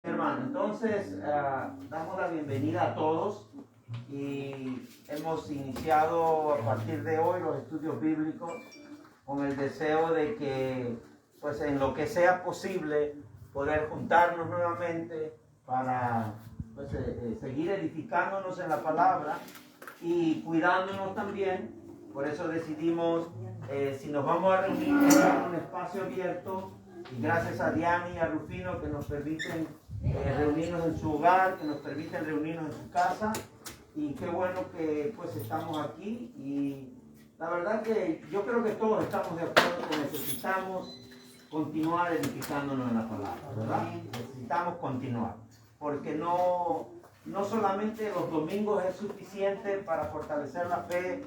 Hermano, entonces damos la bienvenida a todos y hemos iniciado a partir de hoy los estudios bíblicos con el deseo de que, pues en lo que sea posible, poder juntarnos nuevamente para pues, seguir edificándonos en la palabra y cuidándonos también. Por eso decidimos, si nos vamos a reunir, en un espacio abierto, y gracias a Diana y a Rufino que nos permiten reunirnos en su hogar, que nos permiten reunirnos en su casa, y qué bueno que pues estamos aquí. Y la verdad que yo creo que todos estamos de acuerdo que necesitamos continuar edificándonos en la palabra, ¿verdad? Necesitamos continuar, porque no solamente los domingos es suficiente para fortalecer la fe,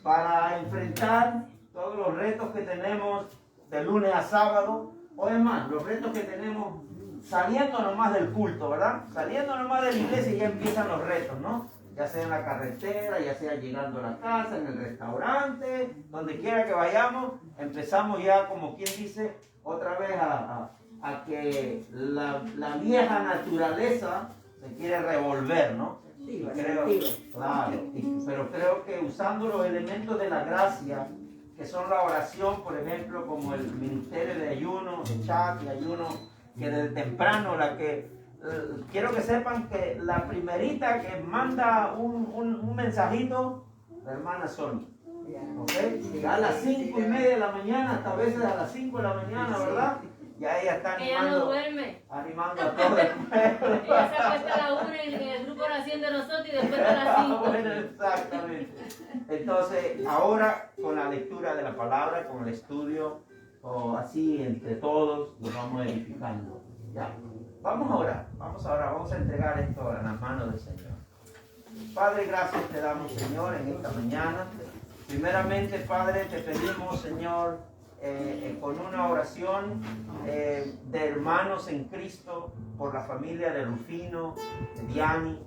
para enfrentar todos los retos que tenemos de lunes a sábado, o es más, los retos que tenemos saliendo nomás del culto, ¿verdad? Saliendo nomás de la iglesia y ya empiezan los retos, ¿no? Ya sea en la carretera, ya sea llegando a la casa, en el restaurante, donde quiera que vayamos, empezamos ya, como quien dice, otra vez a que la vieja naturaleza se quiere revolver, ¿no? Sí, claro, pero creo que usando los elementos de la gracia, que son la oración, por ejemplo, como el ministerio de ayuno, de chat y ayuno, que desde temprano quiero que sepan que la primerita que manda un mensajito, la hermana Sonia, ¿ok? A las 5:30 de la mañana, hasta a veces a las 5 de la mañana, ¿verdad? Ya ella está animando. Ella no duerme. Animando a todo el pueblo. Ella se acuesta a la 1 en el grupo oración de nosotros y después a las 5. Bueno, exactamente. Entonces, ahora con la lectura de la palabra, con el estudio, o así entre todos, nos vamos edificando. ¿Ya? Vamos a orar, vamos a entregar esto en las manos del Señor. Padre, gracias te damos, Señor, en esta mañana. Primeramente, Padre, te pedimos, Señor, con una oración de hermanos en Cristo, por la familia de Rufino, de Diani,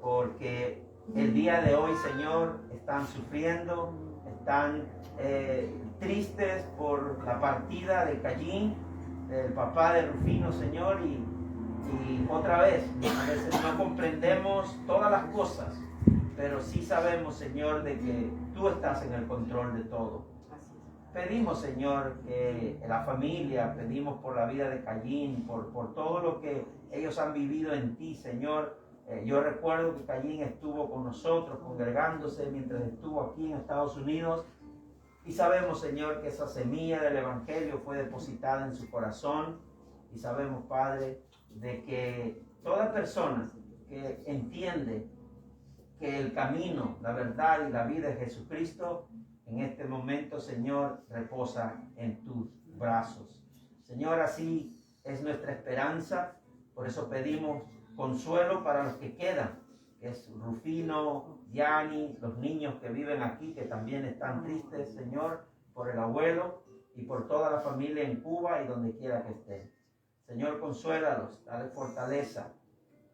porque el día de hoy, Señor, están sufriendo, están tristes por la partida de Cayín, el papá de Rufino, Señor, y otra vez, a veces no comprendemos todas las cosas, pero sí sabemos, Señor, de que tú estás en el control de todo. Pedimos, Señor, que la familia, pedimos por la vida de Cayín, por todo lo que ellos han vivido en ti, Señor. Yo recuerdo que Cayín estuvo con nosotros, congregándose mientras estuvo aquí en Estados Unidos. Y sabemos, Señor, que esa semilla del Evangelio fue depositada en su corazón. Y sabemos, Padre, de que toda persona que entiende que el camino, la verdad y la vida es Jesucristo, en este momento, Señor, reposa en tus brazos. Señor, así es nuestra esperanza. Por eso pedimos consuelo para los que quedan, que es Rufino, Diani, los niños que viven aquí, que también están tristes, Señor, por el abuelo y por toda la familia en Cuba y donde quiera que estén. Señor, consuélalos, dale fortaleza.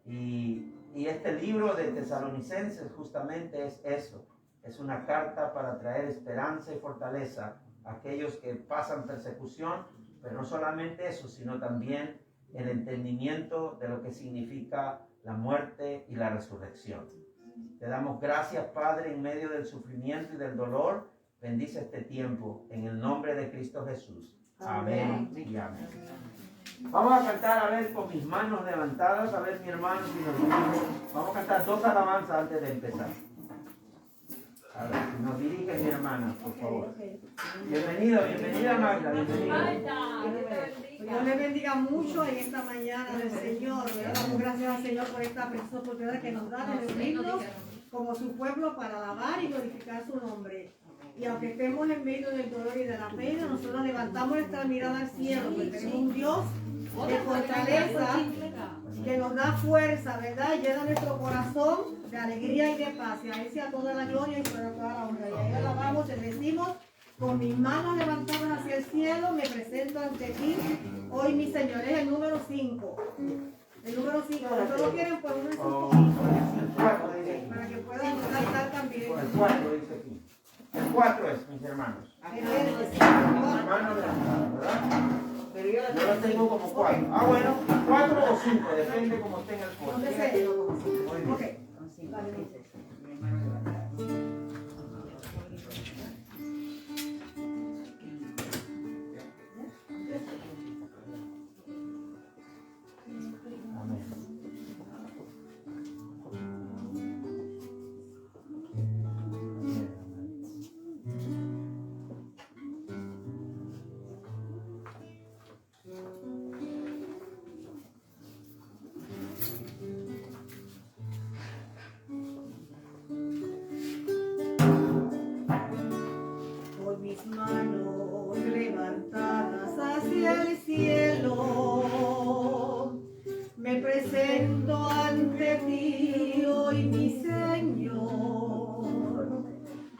Y este libro de Tesalonicenses justamente es eso. Es una carta para traer esperanza y fortaleza a aquellos que pasan persecución, pero no solamente eso, sino también el entendimiento de lo que significa la muerte y la resurrección. Te damos gracias, Padre, en medio del sufrimiento y del dolor. Bendice este tiempo en el nombre de Cristo Jesús. Amén y amén. Vamos a cantar, a ver, con mis manos levantadas, a ver, mi hermano, si nos dirige. Vamos a cantar 2 alabanzas antes de empezar. A ver, si nos dirige mi hermana, por favor. Bienvenida Magda, bienvenida. Dios le bendiga mucho en esta mañana del Señor. Le damos gracias al Señor por esta preciosa oportunidad que nos da de reunirnos como su pueblo para alabar y glorificar su nombre. Y aunque estemos en medio del dolor y de la pena, nosotros levantamos nuestra mirada al cielo, porque tenemos un Dios de fortaleza que nos da fuerza, ¿verdad? Y llena nuestro corazón de alegría y de paz. Y a Él sea toda la gloria y toda la honra. Y a Él alabamos, le decimos, con mis manos levantadas hacia el cielo, me presento ante ti. Hoy, mi Señor, es el número 5. El número 5. Si no lo quieren, pues uno en su para que puedan cantar también. El 4 dice aquí. El 4 es, mis hermanos. Hermanos, Hermanos, ¿verdad? pero Yo lo tengo como 4. Ah, bueno, 4 o 5, depende como esté en el coro. ¿Dónde se? Muy bien. Ok. Vale, dice. Amén. Con mis manos levantadas hacia el cielo, me presento ante ti hoy, mi Señor,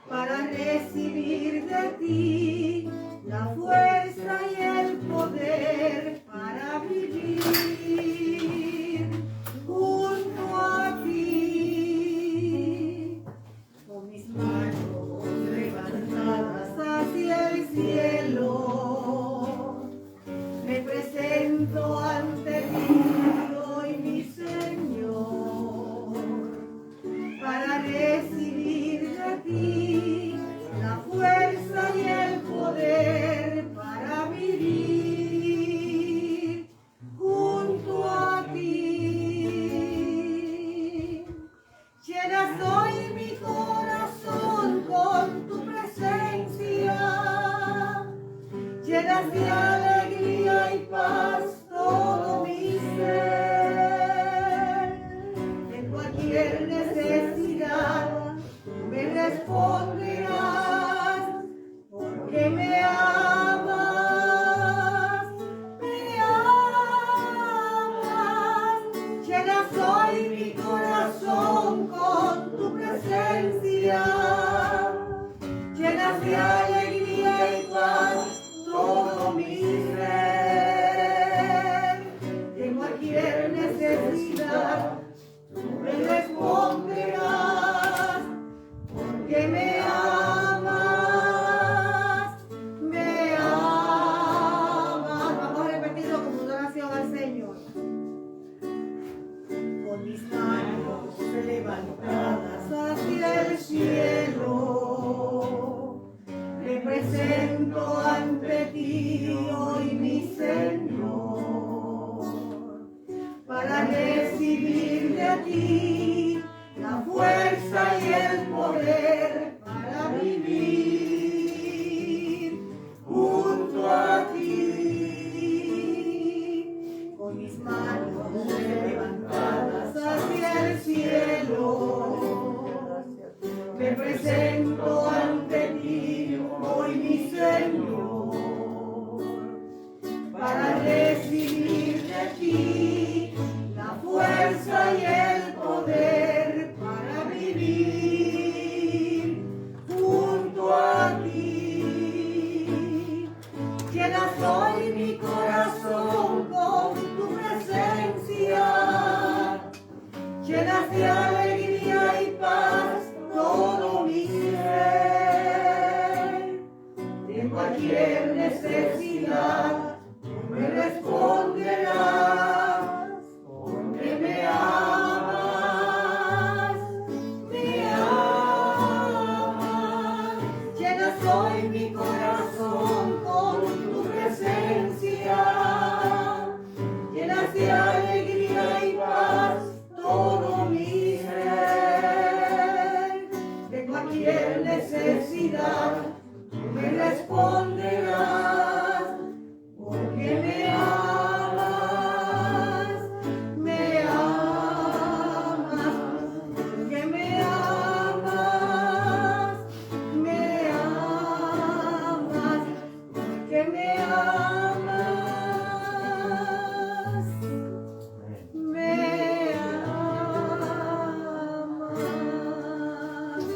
para recibir de ti la fuerza y el poder para vivir junto a ti. Con mis manos levantadas hacia el cielo, me presento ante ti hoy, mi Señor, para recibir de ti la fuerza y el poder para vivir junto a ti. Llena hoy mi corazón con tu presencia, llenas de alegría y paz todo mi ser. En cualquier necesidad tú me responderás, porque me amas, me amas. Llenas hoy mi corazón con tu presencia, llenas de alegría y paz todo mi ser. En cualquier necesidad tú me responderás, porque me amas, me amas. Vamos a repetirlo como una oración al Señor. Con mis manos levantadas hacia el cielo, me presento ante ti hoy, mi Señor, para recibir de ti la fuerza y el poder para vivir junto a ti. Con mis manos levantadas hacia el cielo, me presento ante ti hoy, mi Señor, para recibir de ti la fuerza y el poder para vivir junto a ti. Llenas hoy mi corazón con tu presencia, llenas de alegría y paz todo mi ser. En cualquier necesidad tú me responderás, porque me amas, me amas. Llenas hoy mi corazón con tu presencia, llenas de alegría y paz todo mi ser. De cualquier necesidad tú me responderás, porque me amas, me amas. Porque me amas, me amas. Porque me amas, me amas.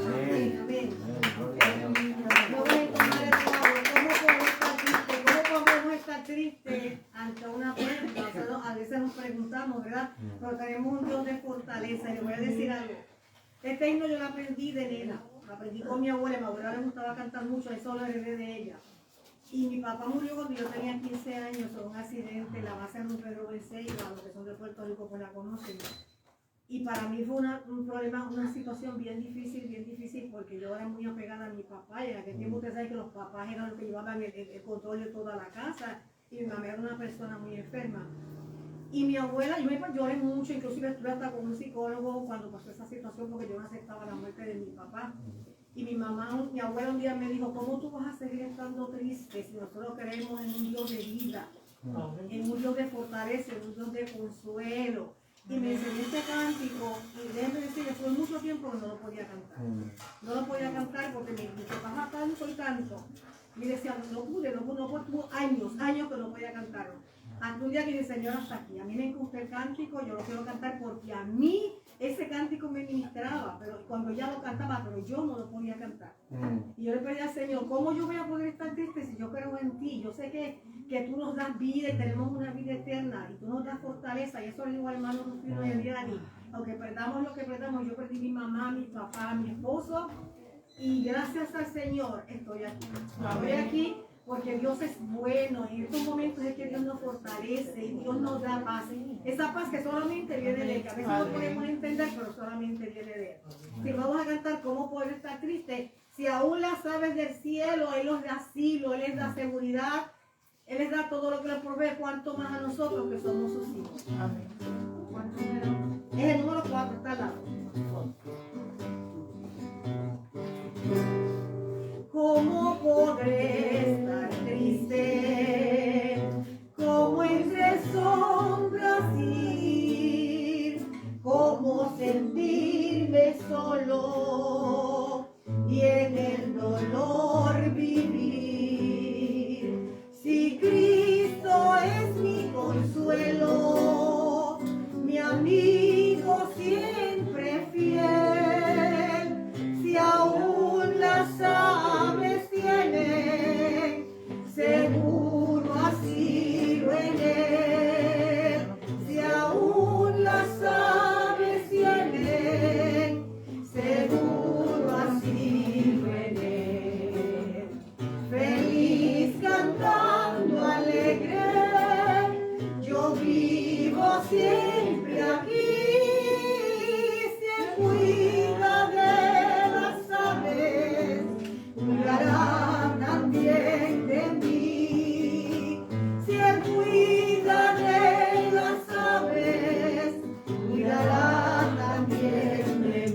Amén, amén. No voy a tomar el trago. ¿Cómo podemos estar tristes ante una prueba? O sea, a veces nos preguntamos, ¿verdad? Pero tenemos un Dios de fortaleza. Y les voy a decir algo. Este himno yo lo aprendí de nena. Lo aprendí con mi abuela. Mi abuela le gustaba cantar mucho. Eso lo heredé de ella. Y mi papá murió cuando yo tenía 15 años en un accidente en la base de Pedro Becerra, los que son de Puerto Rico pues la conocen. Y para mí fue un problema, una situación bien difícil, porque yo era muy apegada a mi papá. Y en aquel tiempo usted sabe que los papás eran los que llevaban el control de toda la casa. Y mi mamá era una persona muy enferma. Y mi abuela, yo lloré mucho, inclusive estuve hasta con un psicólogo cuando pasó esa situación, porque yo no aceptaba la muerte de mi papá. Y mi abuela un día me dijo, ¿cómo tú vas a seguir estando triste si nosotros creemos en un Dios de vida, en un Dios de fortaleza, en un Dios de consuelo? Y me enseñó este cántico, y déjeme decirle, fue mucho tiempo que no lo podía cantar. No lo podía cantar porque mi papá tanto y tanto. Y decía, no pude, tuvo años que no podía cantarlo. Hasta un día que dice, Señor, hasta aquí. A mí me gusta el cántico, yo lo quiero cantar porque a mí ese cántico me ministraba, pero cuando ya lo cantaba, pero yo no lo podía cantar. Y yo le pedí al Señor, ¿cómo yo voy a poder estar triste si yo creo en ti? Yo sé que tú nos das vida y tenemos una vida eterna, y tú nos das fortaleza, y eso le digo al hermano Rufino y a Diani. Aunque perdamos lo que perdamos, yo perdí mi mamá, mi papá, mi esposo, y gracias al Señor estoy aquí. Estoy aquí porque Dios es bueno, y en estos momentos es que Dios nos fortalece y Dios nos da paz. Esa paz que solamente viene de Él, que a veces no podemos entender, pero solamente viene de Él. Si vamos a cantar, ¿cómo poder estar triste? Si aún las aves del cielo, Él nos da asilo, Él les da seguridad, Él les da todo lo que les provee, cuanto más a nosotros que somos sus hijos. Amén. Es el número 4, está al lado. ¿Cómo podré estar triste? ¿Cómo entre sombras ir? ¿Cómo sentirme solo y en el dolor vivir? Si Cristo es mi consuelo, mi amigo siempre fiel, si aún las aves tienen seguro asilo en Él, si aún las aves tienen seguro asilo en Él, feliz cantando alegre, yo vivo siempre aquí. Cuidará también de mí, si Él cuida de las aves, cuidará también de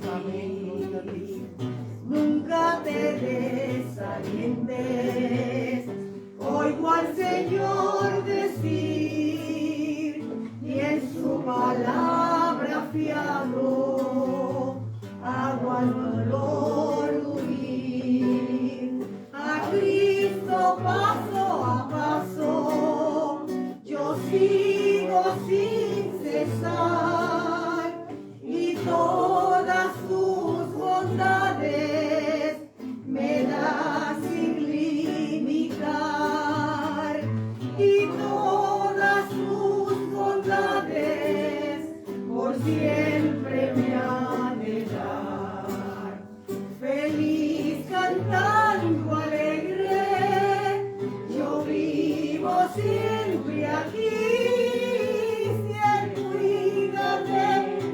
mí. Nunca te desalientes, oigo al Señor decir, y en su palabra fiado, hago al dolor huir. A Cristo paso a paso, yo sigo sin cesar, y todas sus bondades me da sin limitar, y todas sus bondades por siempre me ha de dar. Feliz cantando alegre, yo vivo siempre aquí. Si Él cuida de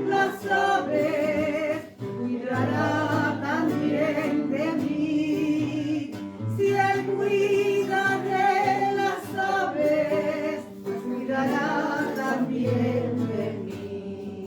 las aves, cuidará también de mí. Si Él cuida de las aves, cuidará también de mí.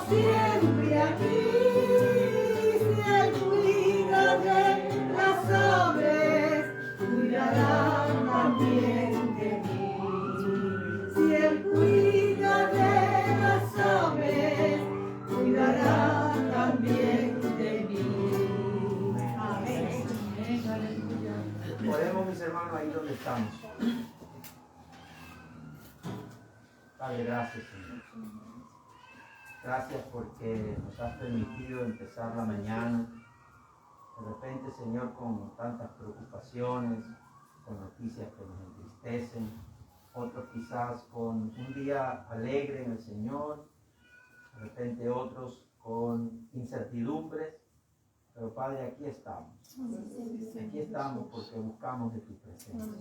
siempre aquí. Si Él cuida de las aves, cuidará también de mí. Si Él cuida de las aves, cuidará también de mí. Amén. Oremos, mis hermanos, ahí donde estamos. Padre, gracias, Señor. Gracias porque nos has permitido empezar la mañana. De repente, Señor, con tantas preocupaciones, con noticias que nos entristecen. Otros quizás con un día alegre en el Señor. De repente otros con incertidumbres. Pero Padre, aquí estamos. Aquí estamos porque buscamos de tu presencia.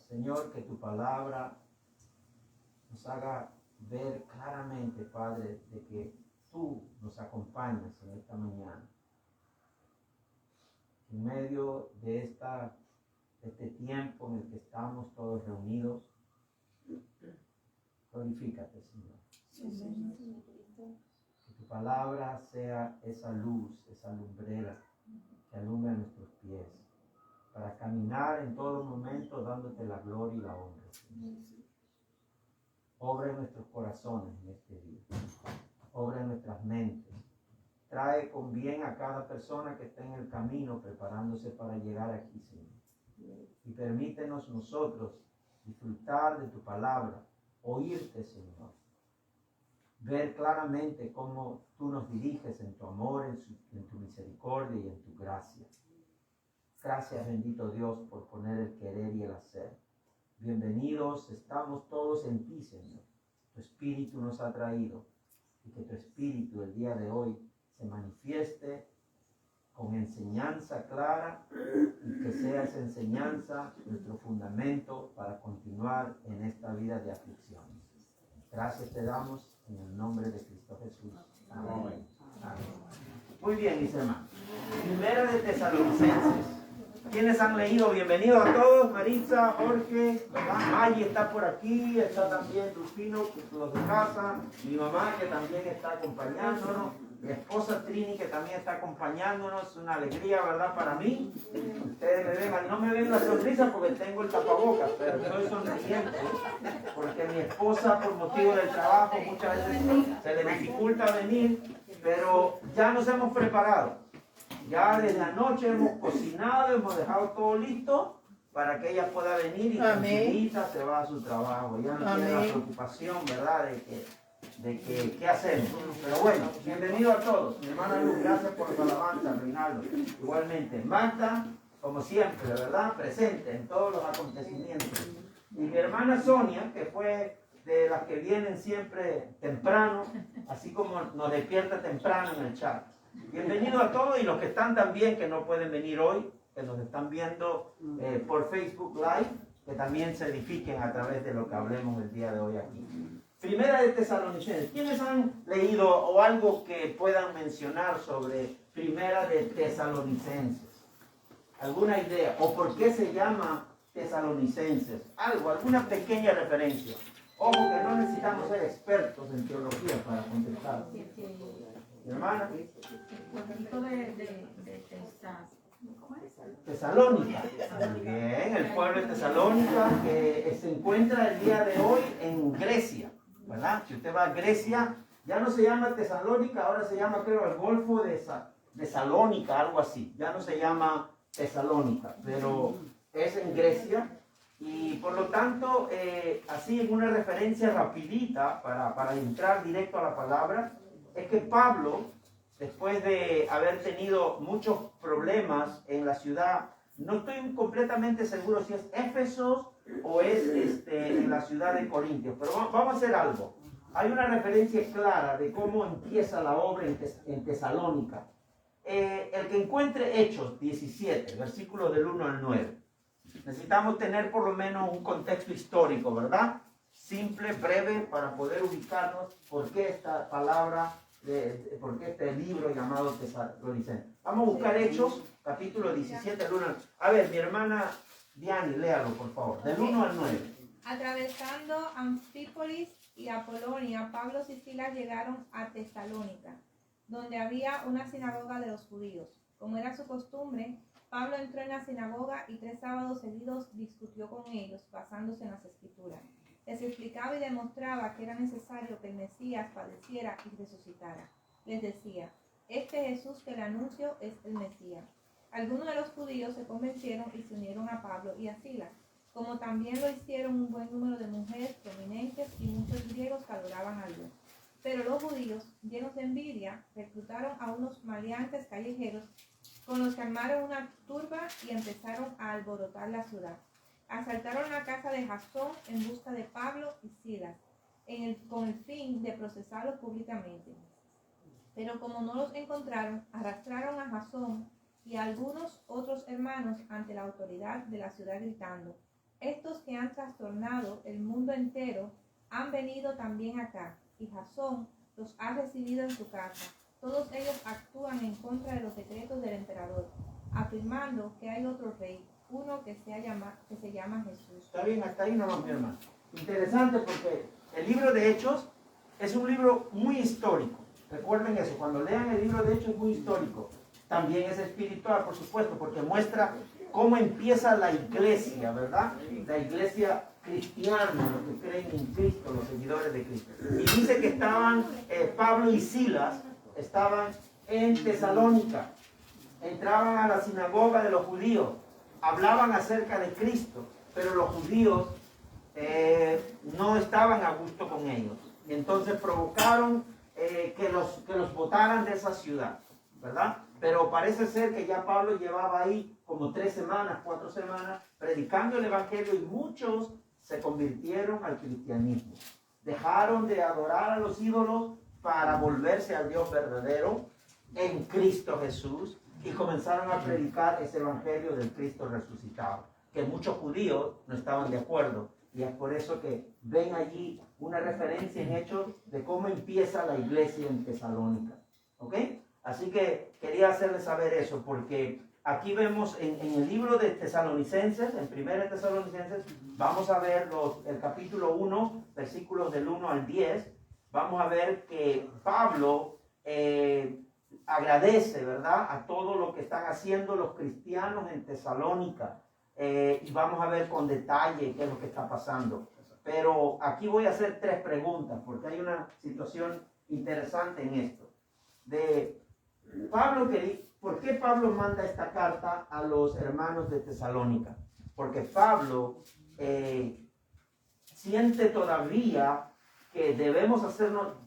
Señor, que tu palabra nos haga ver claramente, Padre, de que tú nos acompañas en esta mañana. En medio de este tiempo en el que estamos todos reunidos, glorifícate, Señor. Que tu palabra sea esa luz, esa lumbrera que alumbra nuestros pies, para caminar en todo momento dándote la gloria y la honra, Señor. Obra en nuestros corazones en este día. Obra en nuestras mentes. Trae con bien a cada persona que esté en el camino preparándose para llegar aquí, Señor. Y permítenos nosotros disfrutar de tu palabra, oírte, Señor. Ver claramente cómo tú nos diriges en tu amor, en tu misericordia y en tu gracia. Gracias, bendito Dios, por poner el querer y el hacer. Bienvenidos, estamos todos en ti, Señor. Tu Espíritu nos ha traído y que tu Espíritu el día de hoy se manifieste con enseñanza clara y que sea esa enseñanza nuestro fundamento para continuar en esta vida de aflicciones. Gracias te damos en el nombre de Cristo Jesús. Amén. Amén. Muy bien, mis hermanos. Primera de Tesalonicenses. ¿Quiénes han leído? Bienvenidos a todos. Maritza, Jorge, ¿verdad? Maggie está por aquí, está también Rufino, los de casa, mi mamá que también está acompañándonos, mi esposa Trini que también está acompañándonos, una alegría, ¿verdad? Para mí. Ustedes me ven, no me ven la sonrisa porque tengo el tapabocas, pero estoy sonriendo, porque mi esposa por motivo del trabajo muchas veces se le dificulta venir, pero ya nos hemos preparado. Ya desde anoche hemos cocinado, hemos dejado todo listo para que ella pueda venir y tranquilita se va a su trabajo. Ya no tiene la preocupación, ¿verdad? De que qué hacemos. Pero bueno, bienvenido a todos. Mi hermana Luz, gracias por su alabanza, Reinaldo. Igualmente, Magda, como siempre, ¿verdad? Presente en todos los acontecimientos. Y mi hermana Sonia, que fue de las que vienen siempre temprano, así como nos despierta temprano en el chat. Bienvenido a todos y los que están también, que no pueden venir hoy, que nos están viendo por Facebook Live, que también se edifiquen a través de lo que hablemos el día de hoy aquí. Primera de Tesalonicenses. ¿Quiénes han leído o algo que puedan mencionar sobre Primera de Tesalonicenses? ¿Alguna idea? ¿O por qué se llama Tesalonicenses? Algo, alguna pequeña referencia. Ojo que no necesitamos ser expertos en teología para contestar. Mi hermana. Tesalónica. Muy bien, el pueblo de Tesalónica que se encuentra el día de hoy en Grecia, ¿verdad? Si usted va a Grecia, ya no se llama Tesalónica, ahora se llama, creo, el Golfo de Salónica, algo así. Ya no se llama Tesalónica, pero es en Grecia. Y por lo tanto, así en una referencia rapidita para entrar directo a la palabra, es que Pablo, después de haber tenido muchos problemas en la ciudad, no estoy completamente seguro si es Éfeso o es en la ciudad de Corintios, pero vamos a hacer algo. Hay una referencia clara de cómo empieza la obra en Tesalónica. El que encuentre Hechos 17, versículos del 1 al 9. Necesitamos tener por lo menos un contexto histórico, ¿verdad? Simple, breve, para poder ubicarnos por qué esta palabra, por qué este libro llamado Tesalonicenses. Vamos a buscar Hechos, capítulo 17, del 1 al 9. A ver, mi hermana Diani, léalo, por favor, del 1 al 9. Atravesando Anfípolis y Apolón Macedonia, Pablo y Silas llegaron a Tesalónica, donde había una sinagoga de los judíos. Como era su costumbre, Pablo entró en la sinagoga y 3 sábados seguidos discutió con ellos, basándose en las Escrituras. Les explicaba y demostraba que era necesario que el Mesías padeciera y resucitara. Les decía: este Jesús que le anuncio es el Mesías. Algunos de los judíos se convencieron y se unieron a Pablo y a Silas, como también lo hicieron un buen número de mujeres prominentes y muchos griegos que adoraban a Dios. Pero los judíos, llenos de envidia, reclutaron a unos maleantes callejeros con los que armaron una turba y empezaron a alborotar la ciudad. Asaltaron la casa de Jasón en busca de Pablo y Silas, con el fin de procesarlos públicamente. Pero como no los encontraron, arrastraron a Jasón y a algunos otros hermanos ante la autoridad de la ciudad gritando: estos que han trastornado el mundo entero han venido también acá, y Jasón los ha recibido en su casa. Todos ellos actúan en contra de los decretos del emperador, afirmando que hay otro rey, uno que se llama Jesús. Está bien, hasta ahí nomás, mi hermano. Interesante porque el libro de Hechos es un libro muy histórico. Recuerden eso, cuando lean el libro de Hechos es muy histórico. También es espiritual, por supuesto, porque muestra cómo empieza la iglesia, ¿verdad? La iglesia cristiana, los que creen en Cristo, los seguidores de Cristo. Y dice que estaban, Pablo y Silas, estaban en Tesalónica. Entraban a la sinagoga de los judíos, hablaban acerca de Cristo, pero los judíos no estaban a gusto con ellos. Y entonces provocaron que los botaran de esa ciudad, ¿verdad? Pero parece ser que ya Pablo llevaba ahí como 3 semanas, 4 semanas, predicando el evangelio y muchos se convirtieron al cristianismo. Dejaron de adorar a los ídolos para volverse al Dios verdadero en Cristo Jesús y comenzaron a predicar ese evangelio del Cristo resucitado, que muchos judíos no estaban de acuerdo. Y es por eso que ven allí una referencia en Hechos de cómo empieza la iglesia en Tesalónica. ¿Ok? Así que quería hacerles saber eso, porque aquí vemos en el libro de Tesalonicenses, en 1 Tesalonicenses, vamos a ver el capítulo 1, versículos del 1 al 10. Vamos a ver que Pablo agradece, ¿verdad?, a todo lo que están haciendo los cristianos en Tesalónica. Y vamos a ver con detalle qué es lo que está pasando. Pero aquí voy a hacer 3 preguntas, porque hay una situación interesante en esto. De Pablo, ¿por qué Pablo manda esta carta a los hermanos de Tesalónica? Porque Pablo siente todavía que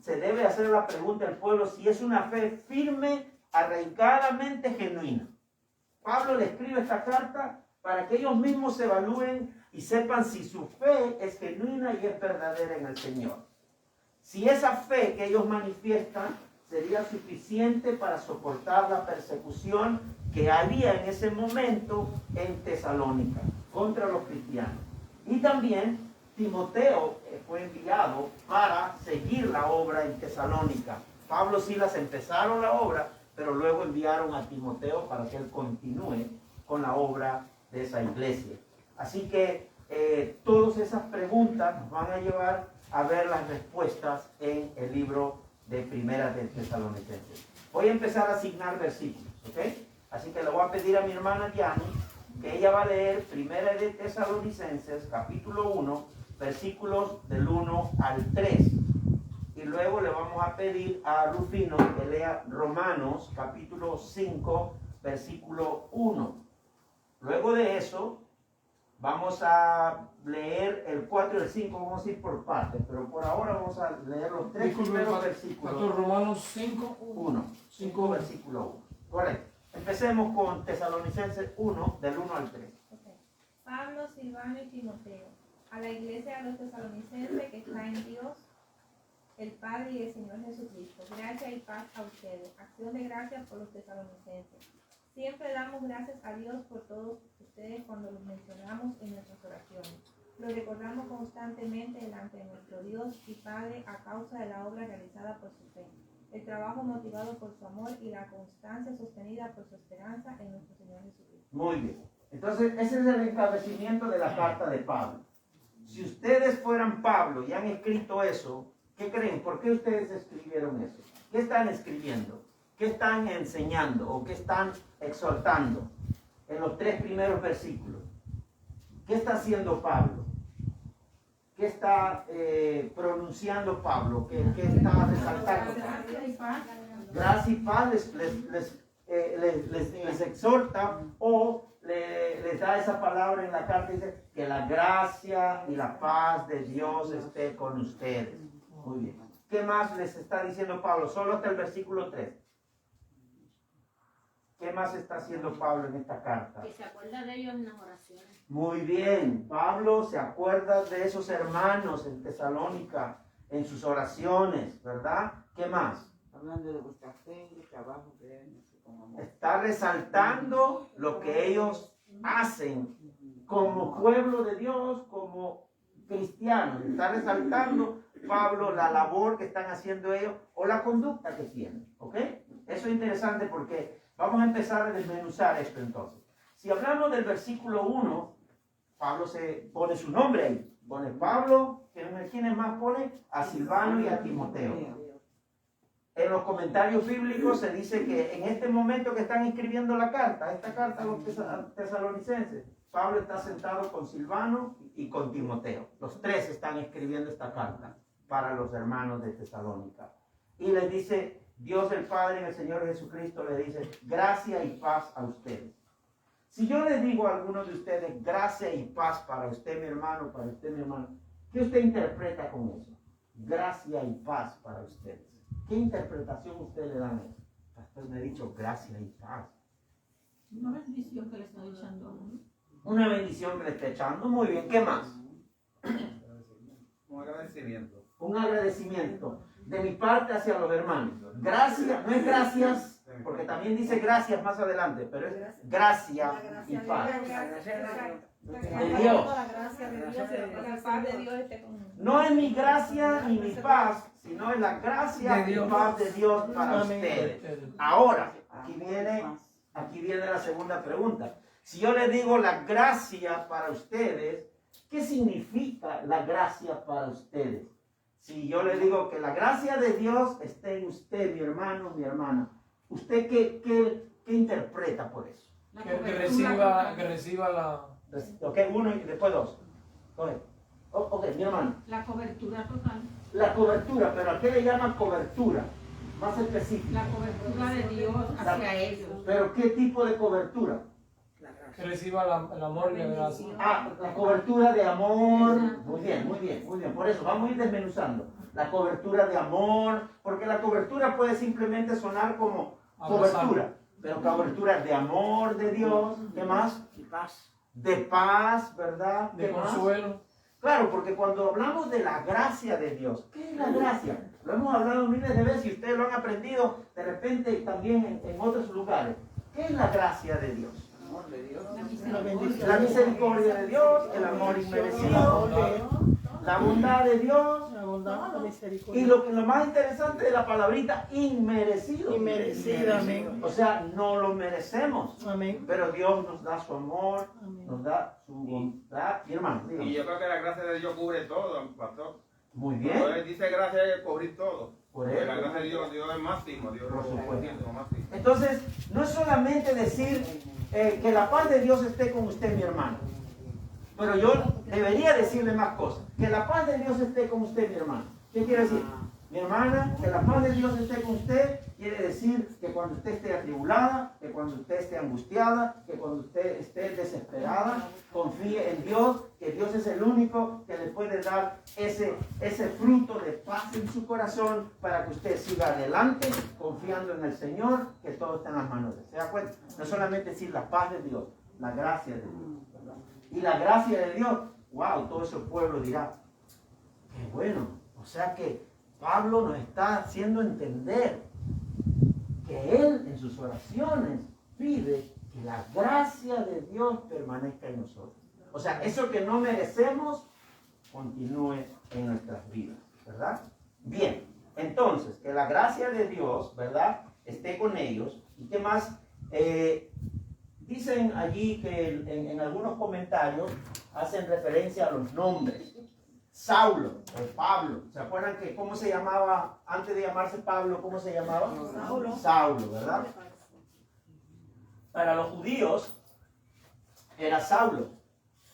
se debe hacer la pregunta al pueblo si es una fe firme, arraigadamente genuina. Pablo le escribe esta carta para que ellos mismos se evalúen y sepan si su fe es genuina y es verdadera en el Señor. Si esa fe que ellos manifiestan sería suficiente para soportar la persecución que había en ese momento en Tesalónica contra los cristianos. Y también Timoteo fue enviado para seguir la obra en Tesalónica. Pablo y Silas empezaron la obra, pero luego enviaron a Timoteo para que él continúe con la obra de esa iglesia. Así que todas esas preguntas nos van a llevar a ver las respuestas en el libro de Primera de Tesalonicenses. Voy a empezar a asignar versículos, ¿ok? Así que le voy a pedir a mi hermana Yanni que ella va a leer Primera de Tesalonicenses, capítulo 1, versículos del 1 al 3. Y luego le vamos a pedir a Rufino que lea Romanos, capítulo 5, versículo 1. Luego de eso, vamos a leer el 4 y el 5, vamos a ir por partes, pero por ahora vamos a leer los 3 primeros versículos. Pastor, Romanos 5, 1, 5 versículo 1. Correcto. Empecemos con Tesalonicenses 1, del 1 al 3. Okay. Pablo, Silvano y Timoteo, a la iglesia de los tesalonicenses que está en Dios, el Padre y el Señor Jesucristo. Gracia y paz a ustedes. Acción de gracias por los tesalonicenses. Siempre damos gracias a Dios por todos ustedes cuando los mencionamos en nuestras oraciones. Lo recordamos constantemente delante de nuestro Dios y Padre a causa de la obra realizada por su fe, el trabajo motivado por su amor y la constancia sostenida por su esperanza en nuestro Señor Jesucristo. Muy bien. Entonces, ese es el encabecimiento de la carta de Pablo. Si ustedes fueran Pablo y han escrito eso, ¿Qué creen? ¿Por qué ustedes escribieron eso? ¿Qué están escribiendo? ¿Qué están enseñando o qué están exhortando en los 3 primeros versículos? ¿Qué está haciendo Pablo? ¿Qué está pronunciando Pablo? ¿Qué está resaltando? Gracia y paz les exhorta o les da esa palabra en la carta, dice que la gracia y la paz de Dios esté con ustedes. Muy bien. ¿Qué más les está diciendo Pablo? Solo hasta el versículo 3. ¿Qué más está haciendo Pablo en esta carta? Que se acuerda de ellos en las oraciones. Muy bien. Pablo se acuerda de esos hermanos en Tesalónica, en sus oraciones, ¿verdad? ¿Qué más? Hablando de vuestra fe y trabajo que con amor. Está resaltando lo que ellos hacen como pueblo de Dios, como cristianos. Está resaltando Pablo la labor que están haciendo ellos o la conducta que tienen. ¿Ok? Eso es interesante porque vamos a empezar a desmenuzar esto entonces. Si hablamos del versículo 1, Pablo se pone su nombre ahí. Pone Pablo, ¿quiénes más pone? A Silvano y a Timoteo. En los comentarios bíblicos se dice que en este momento que están escribiendo esta carta a los tesalonicenses, Pablo está sentado con Silvano y con Timoteo. Los 3 están escribiendo esta carta para los hermanos de Tesalónica. Y les dice, Dios el Padre y el Señor Jesucristo le dice, gracia y paz a ustedes. Si yo les digo a algunos de ustedes, gracia y paz para usted mi hermano, para usted mi hermano, ¿qué usted interpreta con eso? Gracia y paz para ustedes. ¿Qué interpretación usted le dan a eso? Pastor me ha dicho gracia y paz. Una bendición que le está echando a uno. Una bendición que le está echando. Muy bien, ¿qué más? Un agradecimiento. Un agradecimiento de mi parte hacia los hermanos. Gracias, no es gracias, porque también dice gracias más adelante, pero es gracia y paz. De Dios. La gracia de Dios. La paz de Dios esté con nosotros. No es mi gracia ni mi paz, sino es la gracia y paz de Dios para ustedes. Ahora, aquí viene la segunda pregunta. Si yo les digo la gracia para ustedes, ¿qué significa la gracia para ustedes? Si yo les digo que la gracia de Dios esté en usted, mi hermano, mi hermana, ¿usted qué interpreta por eso? Que reciba la... Ok, 1 y después 2. Ok, mi hermano. La cobertura total. La cobertura, pero ¿a qué le llaman cobertura? Más específico. La cobertura de Dios hacia ellos. ¿Pero qué tipo de cobertura? Que reciba el amor y la gracia. La cobertura de amor. Muy bien, muy bien, muy bien. Por eso vamos a ir desmenuzando. La cobertura de amor, porque la cobertura puede simplemente sonar como cobertura, pero cobertura de amor de Dios. ¿Qué más? Y paz. De paz, ¿verdad? De ¿Qué más? consuelo. Claro, porque cuando hablamos de la gracia de Dios, ¿qué es la gracia? Lo hemos hablado miles de veces y ustedes lo han aprendido de repente también en otros lugares. ¿Qué es la gracia de Dios? Amor de Dios. La misericordia de Dios, el amor inmerecido, la bondad de Dios y lo más interesante de la palabrita, inmerecido. Inmerecido, amén. O sea, no lo merecemos, Amén. pero Dios nos da su amor, Amén. nos da su bondad. Mi hermano, Y dígame. yo creo que la gracia de Dios cubre todo, pastor. Muy Cuando bien. él dice gracia es cubrir todo. Por Porque eso. la gracia de Dios, Dios es máximo, Dios Por es supuesto. lo máximo. Entonces, no es solamente decir que la paz de Dios esté con usted, mi hermano. Pero yo debería decirle más cosas. Que la paz de Dios esté con usted, mi hermano. ¿Qué quiere decir? Mi hermana, que la paz de Dios esté con usted, quiere decir que cuando usted esté atribulada, que cuando usted esté angustiada, que cuando usted esté desesperada, confíe en Dios, que Dios es el único que le puede dar ese fruto de paz en su corazón para que usted siga adelante, confiando en el Señor, que todo está en las manos de Él. ¿Se da cuenta? No solamente decir la paz de Dios, la gracia de Dios, ¿verdad? Y la gracia de Dios, wow, todo ese pueblo dirá, qué bueno, o sea que Pablo nos está haciendo entender que él en sus oraciones pide que la gracia de Dios permanezca en nosotros. O sea, eso que no merecemos continúe en nuestras vidas, ¿verdad? Bien, entonces, que la gracia de Dios, ¿verdad?, esté con ellos. ¿Y qué más? Dicen allí que en algunos comentarios hacen referencia a los nombres. Saulo o Pablo. ¿Se acuerdan que cómo se llamaba antes de llamarse Pablo? ¿Cómo se llamaba? Saulo. Saulo, ¿verdad? Para los judíos era Saulo,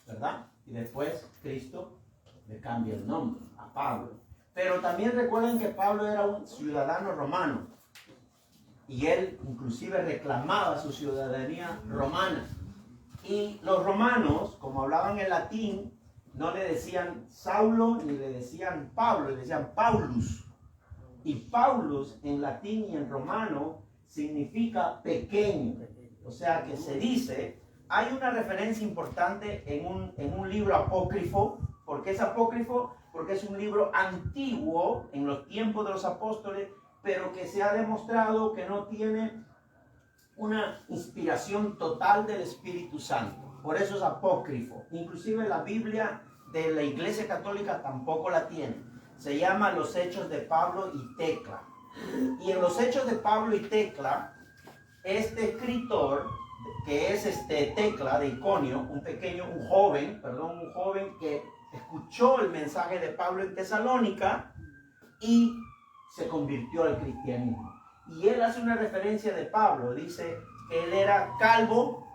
¿verdad? Y después Cristo le cambia el nombre a Pablo. Pero también recuerden que Pablo era un ciudadano romano y él inclusive reclamaba su ciudadanía romana. Y los romanos, como hablaban en latín, no le decían Saulo ni le decían Pablo, le decían Paulus. Y Paulus en latín y en romano significa pequeño. O sea que se dice, hay una referencia importante en un libro apócrifo. ¿Por qué es apócrifo? Porque es un libro antiguo en los tiempos de los apóstoles, pero que se ha demostrado que no tiene una inspiración total del Espíritu Santo. Por eso es apócrifo. Inclusive la Biblia de la Iglesia Católica tampoco la tiene. Se llama Los Hechos de Pablo y Tecla. Y en los Hechos de Pablo y Tecla, este escritor, que es Tecla de Iconio, un joven que escuchó el mensaje de Pablo en Tesalónica y se convirtió al cristianismo. Y él hace una referencia de Pablo, dice que él era calvo,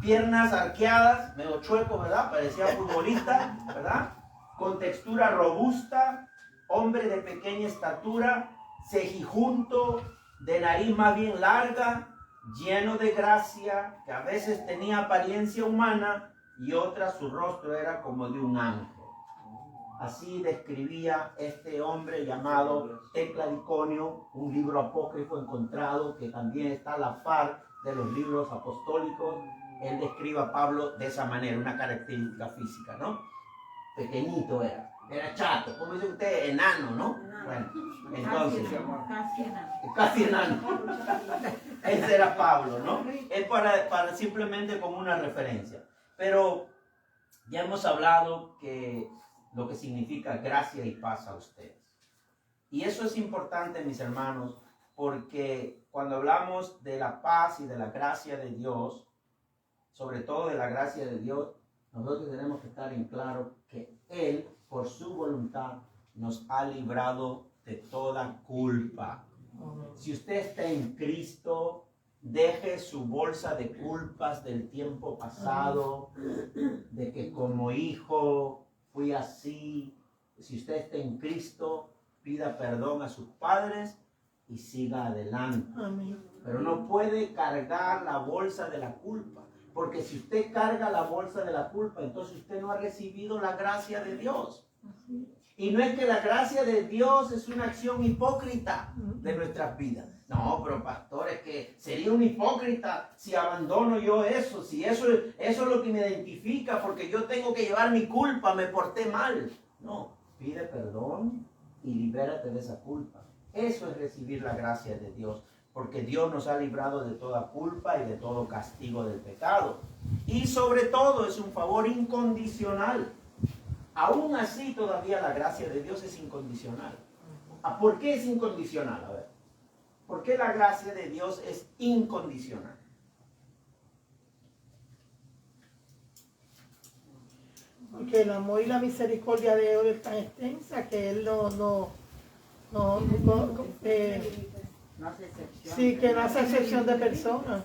piernas arqueadas, medio chueco, ¿verdad? Parecía futbolista, ¿verdad? Con textura robusta, hombre de pequeña estatura, cejijunto, de nariz más bien larga, lleno de gracia, que a veces tenía apariencia humana y otras su rostro era como de un ángel. Así describía este hombre llamado Tecla de Iconio, un libro apócrifo encontrado que también está a la par de los libros apostólicos. Él describe a Pablo de esa manera, una característica física, ¿no? Pequeñito era chato, como dice usted, enano, ¿no? Bueno, entonces, casi enano. Ese era Pablo, ¿no? Es para simplemente como una referencia. Pero ya hemos hablado que lo que significa gracia y paz a ustedes. Y eso es importante, mis hermanos, porque cuando hablamos de la paz y de la gracia de Dios, sobre todo de la gracia de Dios, nosotros tenemos que estar en claro que Él, por su voluntad, nos ha librado de toda culpa. Si usted está en Cristo, deje su bolsa de culpas del tiempo pasado, de que como hijo fui así. Si usted está en Cristo, pida perdón a sus padres y siga adelante. Amén. Pero no puede cargar la bolsa de la culpa, porque si usted carga la bolsa de la culpa, entonces usted no ha recibido la gracia de Dios. Y no es que la gracia de Dios es una acción hipócrita de nuestras vidas. No, pero pastor, es que sería un hipócrita si abandono yo eso, si eso es lo que me identifica, porque yo tengo que llevar mi culpa, me porté mal. No, pide perdón y libérate de esa culpa. Eso es recibir la gracia de Dios, porque Dios nos ha librado de toda culpa y de todo castigo del pecado. Y sobre todo es un favor incondicional. Aún así todavía la gracia de Dios es incondicional. ¿Por qué es incondicional? A ver, ¿por qué la gracia de Dios es incondicional? Porque el amor y la misericordia de Dios es tan extensa que Él no hace excepción. Sí, que no hace excepción de personas.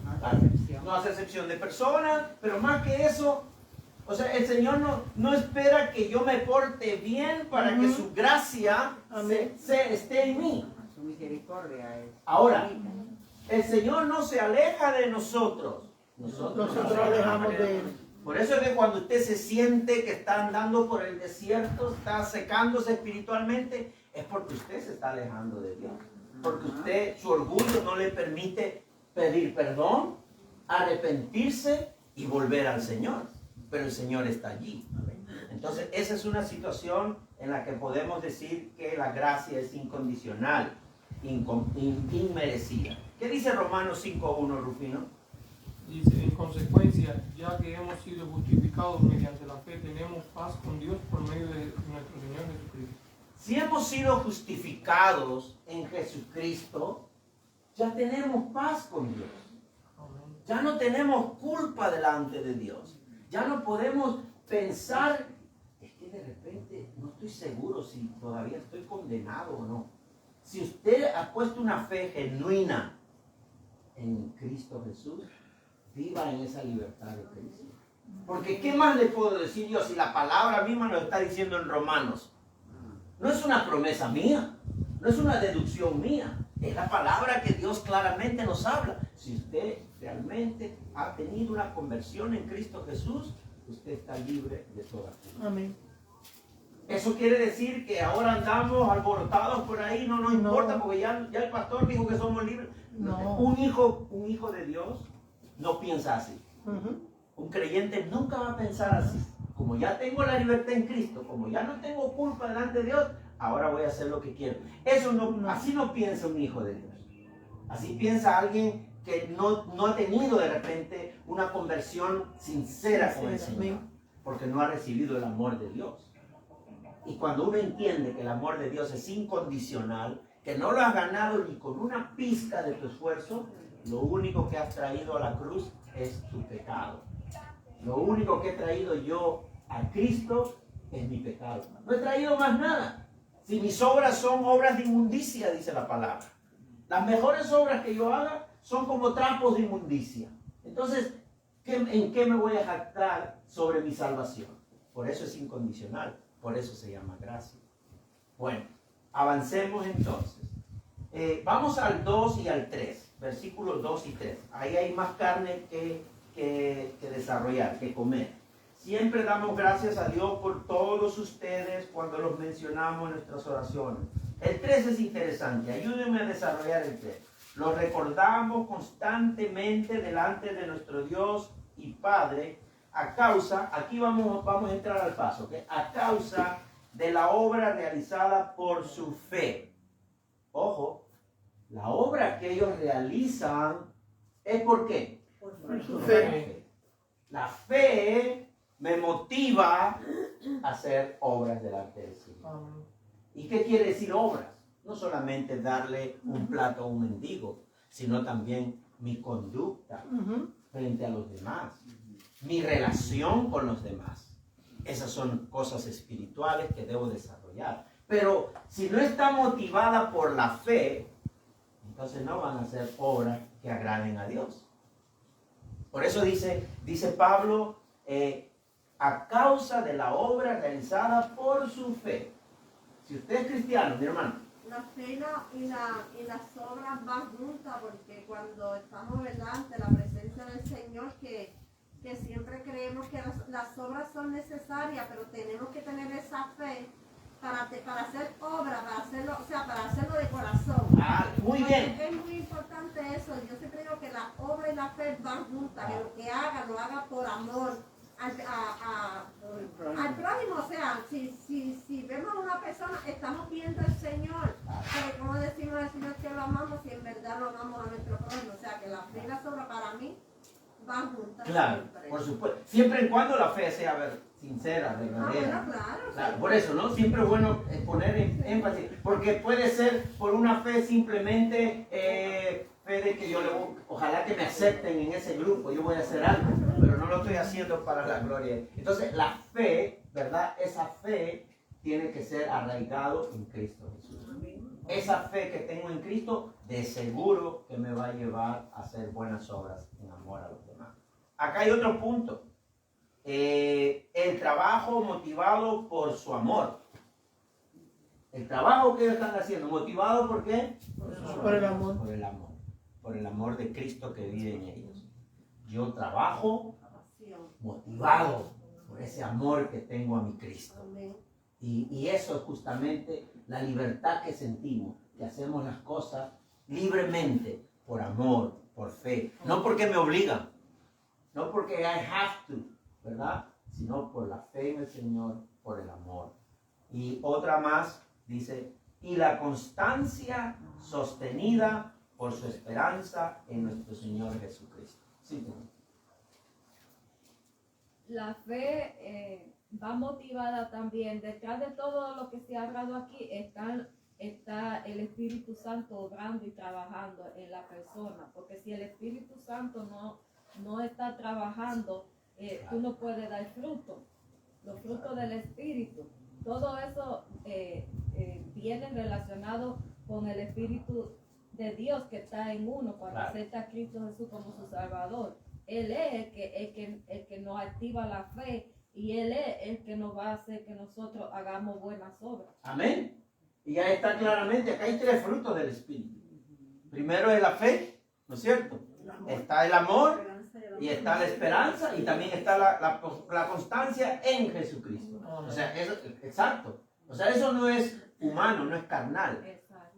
No hace excepción de personas, pero más que eso, o sea, el Señor no espera que yo me porte bien para que su gracia esté en mí. Su misericordia es. Ahora, el Señor no se aleja de nosotros. Nosotros Nosotros alejamos de Él. Por eso es que cuando usted se siente que está andando por el desierto, está secándose espiritualmente, es porque usted se está alejando de Dios. Porque usted, su orgullo no le permite pedir perdón, arrepentirse y volver al Señor. Pero el Señor está allí. Entonces, esa es una situación en la que podemos decir que la gracia es incondicional, inmerecida. ¿Qué dice Romanos 5.1, Rufino? Dice, en consecuencia, ya que hemos sido justificados mediante la fe, tenemos paz con Dios por medio de nuestro Señor Jesucristo. Si hemos sido justificados en Jesucristo, ya tenemos paz con Dios. Ya no tenemos culpa delante de Dios. Ya no podemos pensar, es que de repente no estoy seguro si todavía estoy condenado o no. Si usted ha puesto una fe genuina en Cristo Jesús, viva en esa libertad de Cristo. Porque ¿qué más le puedo decir yo si la palabra misma nos está diciendo en Romanos? No es una promesa mía, no es una deducción mía, es la palabra que Dios claramente nos habla. Si usted realmente ha tenido una conversión en Cristo Jesús, usted está libre de toda culpa. Amén. Eso quiere decir que ahora andamos alborotados por ahí, no nos importa, porque ya el pastor dijo que somos libres. No. Un hijo de Dios no piensa así. Ujú. Un creyente nunca va a pensar así. Como ya tengo la libertad en Cristo, como ya no tengo culpa delante de Dios, ahora voy a hacer lo que quiero. Así no piensa un hijo de Dios. Así piensa alguien que no ha tenido de repente una conversión sincera con el Señor, porque no ha recibido el amor de Dios. Y cuando uno entiende que el amor de Dios es incondicional, que no lo has ganado ni con una pizca de tu esfuerzo, lo único que has traído a la cruz es tu pecado. Lo único que he traído yo a Cristo es mi pecado. No he traído más nada. Si mis obras son obras de inmundicia, dice la palabra. Las mejores obras que yo haga son como trapos de inmundicia. Entonces, ¿en qué me voy a jactar sobre mi salvación? Por eso es incondicional. Por eso se llama gracia. Bueno, avancemos entonces. Vamos al 2 y al 3. Versículos 2 y 3. Ahí hay más carne que desarrollar, que comer. Siempre damos gracias a Dios por todos ustedes cuando los mencionamos en nuestras oraciones. El 3 es interesante. Ayúdenme a desarrollar el 3. Lo recordamos constantemente delante de nuestro Dios y Padre a causa, aquí vamos a entrar al paso, ¿okay? A causa de la obra realizada por su fe. Ojo, la obra que ellos realizan es ¿por qué? Por su fe. La fe me motiva a hacer obras delante del Señor. ¿Y qué quiere decir obras? No solamente darle un plato a un mendigo, sino también mi conducta frente a los demás, mi relación con los demás. Esas son cosas espirituales que debo desarrollar. Pero si no está motivada por la fe, entonces no van a ser obras que agraden a Dios. Por eso dice Pablo, a causa de la obra realizada por su fe. Si usted es cristiano, mi hermano, La fe y las obras van juntas, porque cuando estamos delante de la presencia del Señor, que siempre creemos que las obras son necesarias, pero tenemos que tener esa fe para hacer obra, para hacerlo de corazón. Muy bien. Es muy importante eso. Yo siempre digo que la obra y la fe van juntas, que lo que haga, lo haga por amor al prójimo. O sea, si vemos a una persona, estamos viendo al Señor, pero como decimos al Señor que lo amamos si en verdad lo amamos a nuestro prójimo. O sea, que la fe y la obra para mí van juntas. Claro, siempre. por supuesto. Siempre y cuando la fe sea sincera, verdadera. Claro, por eso, ¿no? Siempre es bueno poner énfasis, porque puede ser por una fe simplemente fe de que ojalá que me acepten en ese grupo, yo voy a hacer algo, pero no lo estoy haciendo para la gloria. Entonces la fe, ¿verdad? Esa fe tiene que ser arraigado en Cristo Jesús. Esa fe que tengo en Cristo, de seguro que me va a llevar a hacer buenas obras en amor a los demás. Acá hay otro punto. El trabajo motivado por su amor. El trabajo que ellos están haciendo, ¿motivado por qué? Por el amor. Por el amor. Por el amor de Cristo que vive en ellos. Yo trabajo motivado por ese amor que tengo a mi Cristo. Y eso es justamente la libertad que sentimos, que hacemos las cosas libremente, por amor, por fe. No porque me obligan, no porque I have to, ¿verdad? Sino por la fe en el Señor, por el amor. Y otra más, dice, y la constancia sostenida por su esperanza en nuestro Señor Jesucristo. Sí, la fe va motivada también. Detrás de todo lo que se ha hablado aquí está el Espíritu Santo obrando y trabajando en la persona. Porque si el Espíritu Santo no está trabajando, tú no puedes dar fruto. los frutos del Espíritu. Todo eso viene relacionado con el Espíritu de Dios que está en uno cuando acepta a Cristo Jesús como su Salvador. Él es el que nos activa la fe y Él es el que nos va a hacer que nosotros hagamos buenas obras. Amén. Y ya está claramente, acá hay 3 frutos del Espíritu. Primero es la fe, ¿no es cierto? Está el amor y está la esperanza y también está la constancia en Jesucristo. O sea, eso, exacto. O sea, eso no es humano, no es carnal.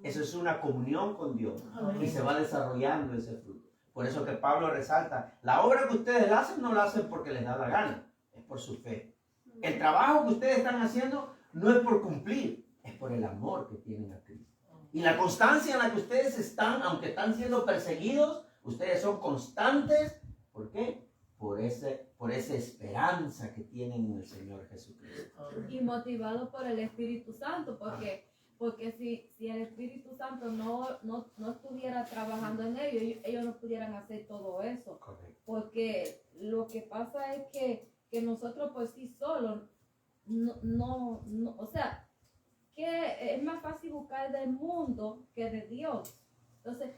Eso es una comunión con Dios y se va desarrollando ese fruto. Por eso que Pablo resalta, la obra que ustedes la hacen no la hacen porque les da la gana, es por su fe. El trabajo que ustedes están haciendo no es por cumplir, es por el amor que tienen a Cristo. Y la constancia en la que ustedes están, aunque están siendo perseguidos, ustedes son constantes. ¿Por qué? Por esa esperanza que tienen en el Señor Jesucristo. Y motivados por el Espíritu Santo, porque si el Espíritu Santo no estuviera trabajando en ellos no pudieran hacer todo eso. Correcto. Porque lo que pasa es que nosotros por sí solos, o sea, que es más fácil buscar del mundo que de Dios. Entonces,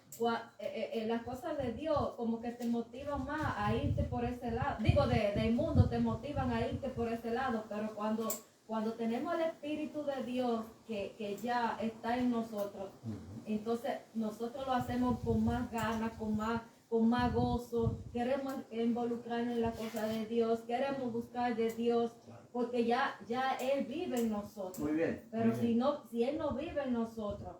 las cosas de Dios como que te motivan más a irte por ese lado. Digo, del mundo te motivan a irte por ese lado, pero cuando tenemos el Espíritu de Dios que ya está en nosotros, entonces nosotros lo hacemos con más ganas, con más gozo. Queremos involucrarnos en la cosa de Dios, queremos buscar de Dios, porque ya Él vive en nosotros. Muy bien. Pero muy bien. si Él no vive en nosotros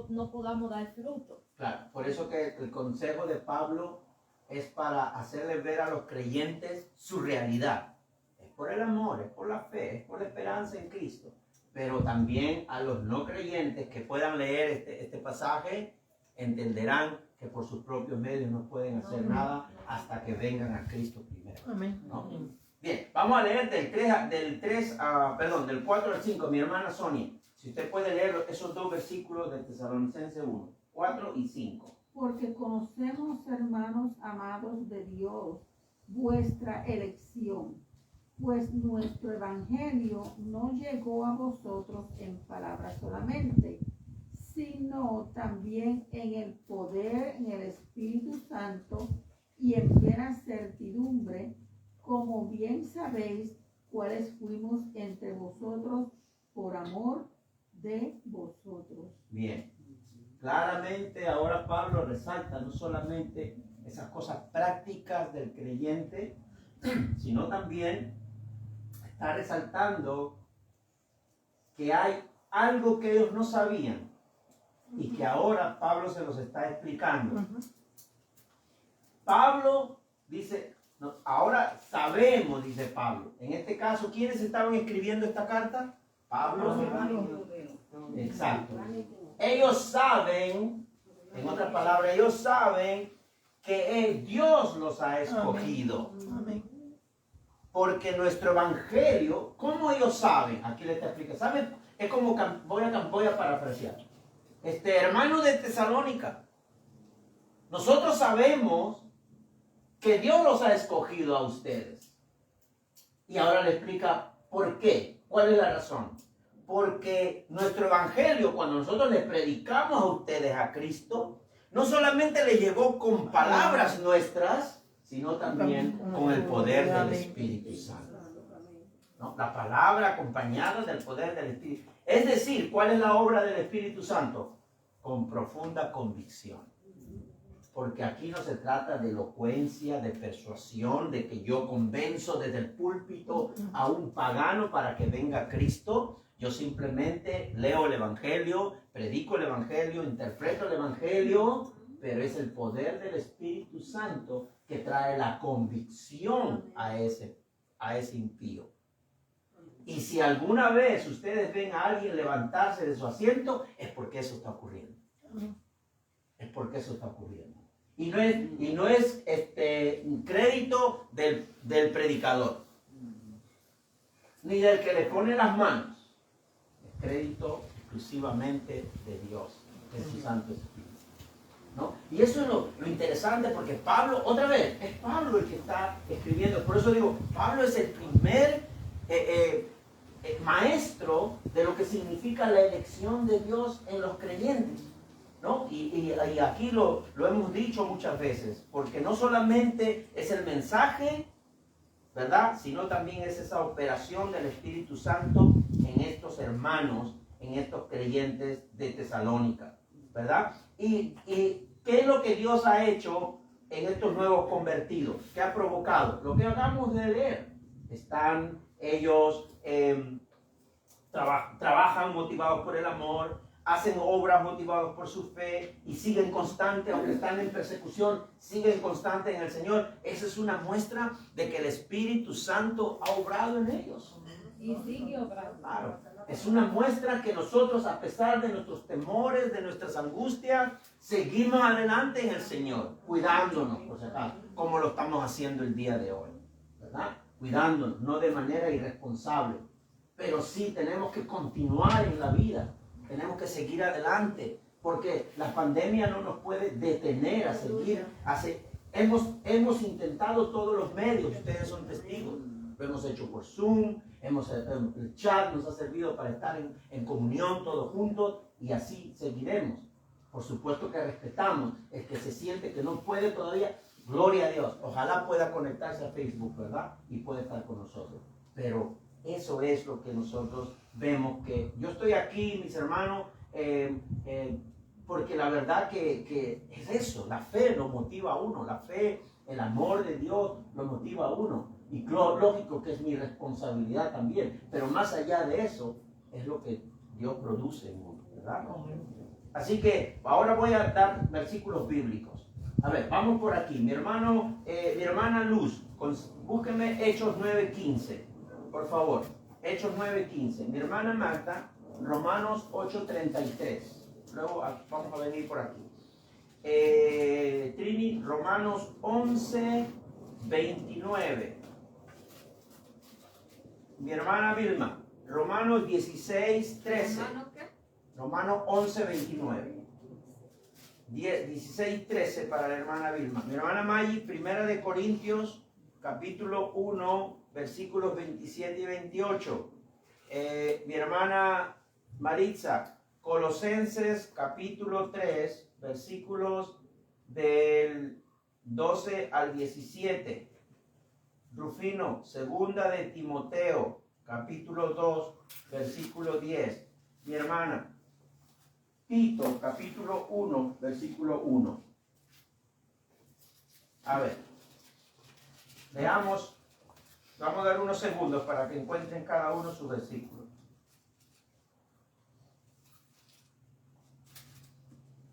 no podamos dar fruto. Claro, por eso que el consejo de Pablo es para hacerles ver a los creyentes su realidad. Es por el amor, es por la fe, es por la esperanza en Cristo. Pero también a los no creyentes que puedan leer este pasaje entenderán que por sus propios medios no pueden hacer nada hasta que vengan a Cristo primero. ¿No? Bien, vamos a leer del 4 al 5. Mi hermana Sonia, si usted puede leer esos 2 versículos de Tesalonicenses 1, 4 y 5. Porque conocemos, hermanos amados de Dios, vuestra elección, pues nuestro evangelio no llegó a vosotros en palabras solamente, sino también en el poder, en el Espíritu Santo y en plena certidumbre, como bien sabéis cuáles fuimos entre vosotros por amor de vosotros. Bien, claramente ahora Pablo resalta no solamente esas cosas prácticas del creyente, sino también está resaltando que hay algo que ellos no sabían y que ahora Pablo se los está explicando. Pablo dice, no, ahora sabemos, dice Pablo. En este caso, ¿quiénes estaban escribiendo esta carta? Pablo. Exacto. Ellos saben, en otras palabras, ellos saben que Dios los ha escogido. Porque nuestro evangelio, ¿cómo ellos saben? Aquí les explico. ¿Saben? Es como, voy a parafrasear. Hermano de Tesalónica, nosotros sabemos que Dios los ha escogido a ustedes. Y ahora le explica por qué, cuál es la razón. Porque nuestro evangelio, cuando nosotros les predicamos a ustedes a Cristo, no solamente les llegó con palabras nuestras, sino también con el poder del Espíritu Santo. ¿No? La palabra acompañada del poder del Espíritu. Es decir, ¿cuál es la obra del Espíritu Santo? Con profunda convicción. Porque aquí no se trata de elocuencia, de persuasión, de que yo convenzo desde el púlpito a un pagano para que venga Cristo. Yo simplemente leo el Evangelio, predico el Evangelio, interpreto el Evangelio, pero es el poder del Espíritu Santo que trae la convicción a ese impío. Y si alguna vez ustedes ven a alguien levantarse de su asiento, es porque eso está ocurriendo. Es porque eso está ocurriendo. Y no es crédito del predicador, ni del que le pone las manos. Es crédito exclusivamente de Dios, de su Santo Espíritu. ¿No? Y eso es lo interesante, porque Pablo, otra vez, es Pablo el que está escribiendo. Por eso digo, Pablo es el primer maestro de lo que significa la elección de Dios en los creyentes, ¿no? Y aquí lo hemos dicho muchas veces, porque no solamente es el mensaje, ¿verdad? Sino también es esa operación del Espíritu Santo en estos hermanos, en estos creyentes de Tesalónica, ¿verdad? Y ¿qué es lo que Dios ha hecho en estos nuevos convertidos? ¿Qué ha provocado? Lo que acabamos de leer. Están ellos, trabajan motivados por el amor, hacen obras motivados por su fe y siguen constantes, aunque están en persecución, siguen constantes en el Señor. Esa es una muestra de que el Espíritu Santo ha obrado en ellos. Y sigue obrando. Claro. Es una muestra que nosotros, a pesar de nuestros temores, de nuestras angustias, seguimos adelante en el Señor, cuidándonos, por si acaso, como lo estamos haciendo el día de hoy, ¿verdad? Cuidándonos, no de manera irresponsable, pero sí tenemos que continuar en la vida, tenemos que seguir adelante, porque la pandemia no nos puede detener a seguir. Hemos intentado todos los medios, ustedes son testigos, lo hemos hecho por Zoom, el chat nos ha servido para estar en comunión todos juntos y así seguiremos. Por supuesto que respetamos el que se siente que no puede todavía, gloria a Dios, ojalá pueda conectarse a Facebook, ¿verdad? Y puede estar con nosotros. Pero eso es lo que nosotros vemos, que yo estoy aquí, mis hermanos, porque la verdad que es eso, la fe lo motiva a uno, la fe, el amor de Dios lo motiva a uno. Y lógico que es mi responsabilidad también, pero más allá de eso, es lo que Dios produce en uno, ¿verdad? Así que ahora voy a dar versículos bíblicos. A ver, vamos por aquí. Mi hermana Luz, búsqueme Hechos 9:15, por favor. Hechos 9:15. Mi hermana Marta, Romanos 8:33. Luego vamos a venir por aquí. Trini, Romanos 11:29. Mi hermana Vilma, Romanos 16:13. Romanos 11:29. 16:13 para la hermana Vilma. Mi hermana Maggi, Primera de Corintios, capítulo 1, versículos 27 y 28. Mi hermana Maritza, Colosenses, capítulo 3, versículos del 12 al 17. Rufino, Segunda de Timoteo, capítulo 2, versículo 10. Mi hermana Tito, capítulo 1, versículo 1. A ver, leamos, vamos a dar unos segundos para que encuentren cada uno su versículo.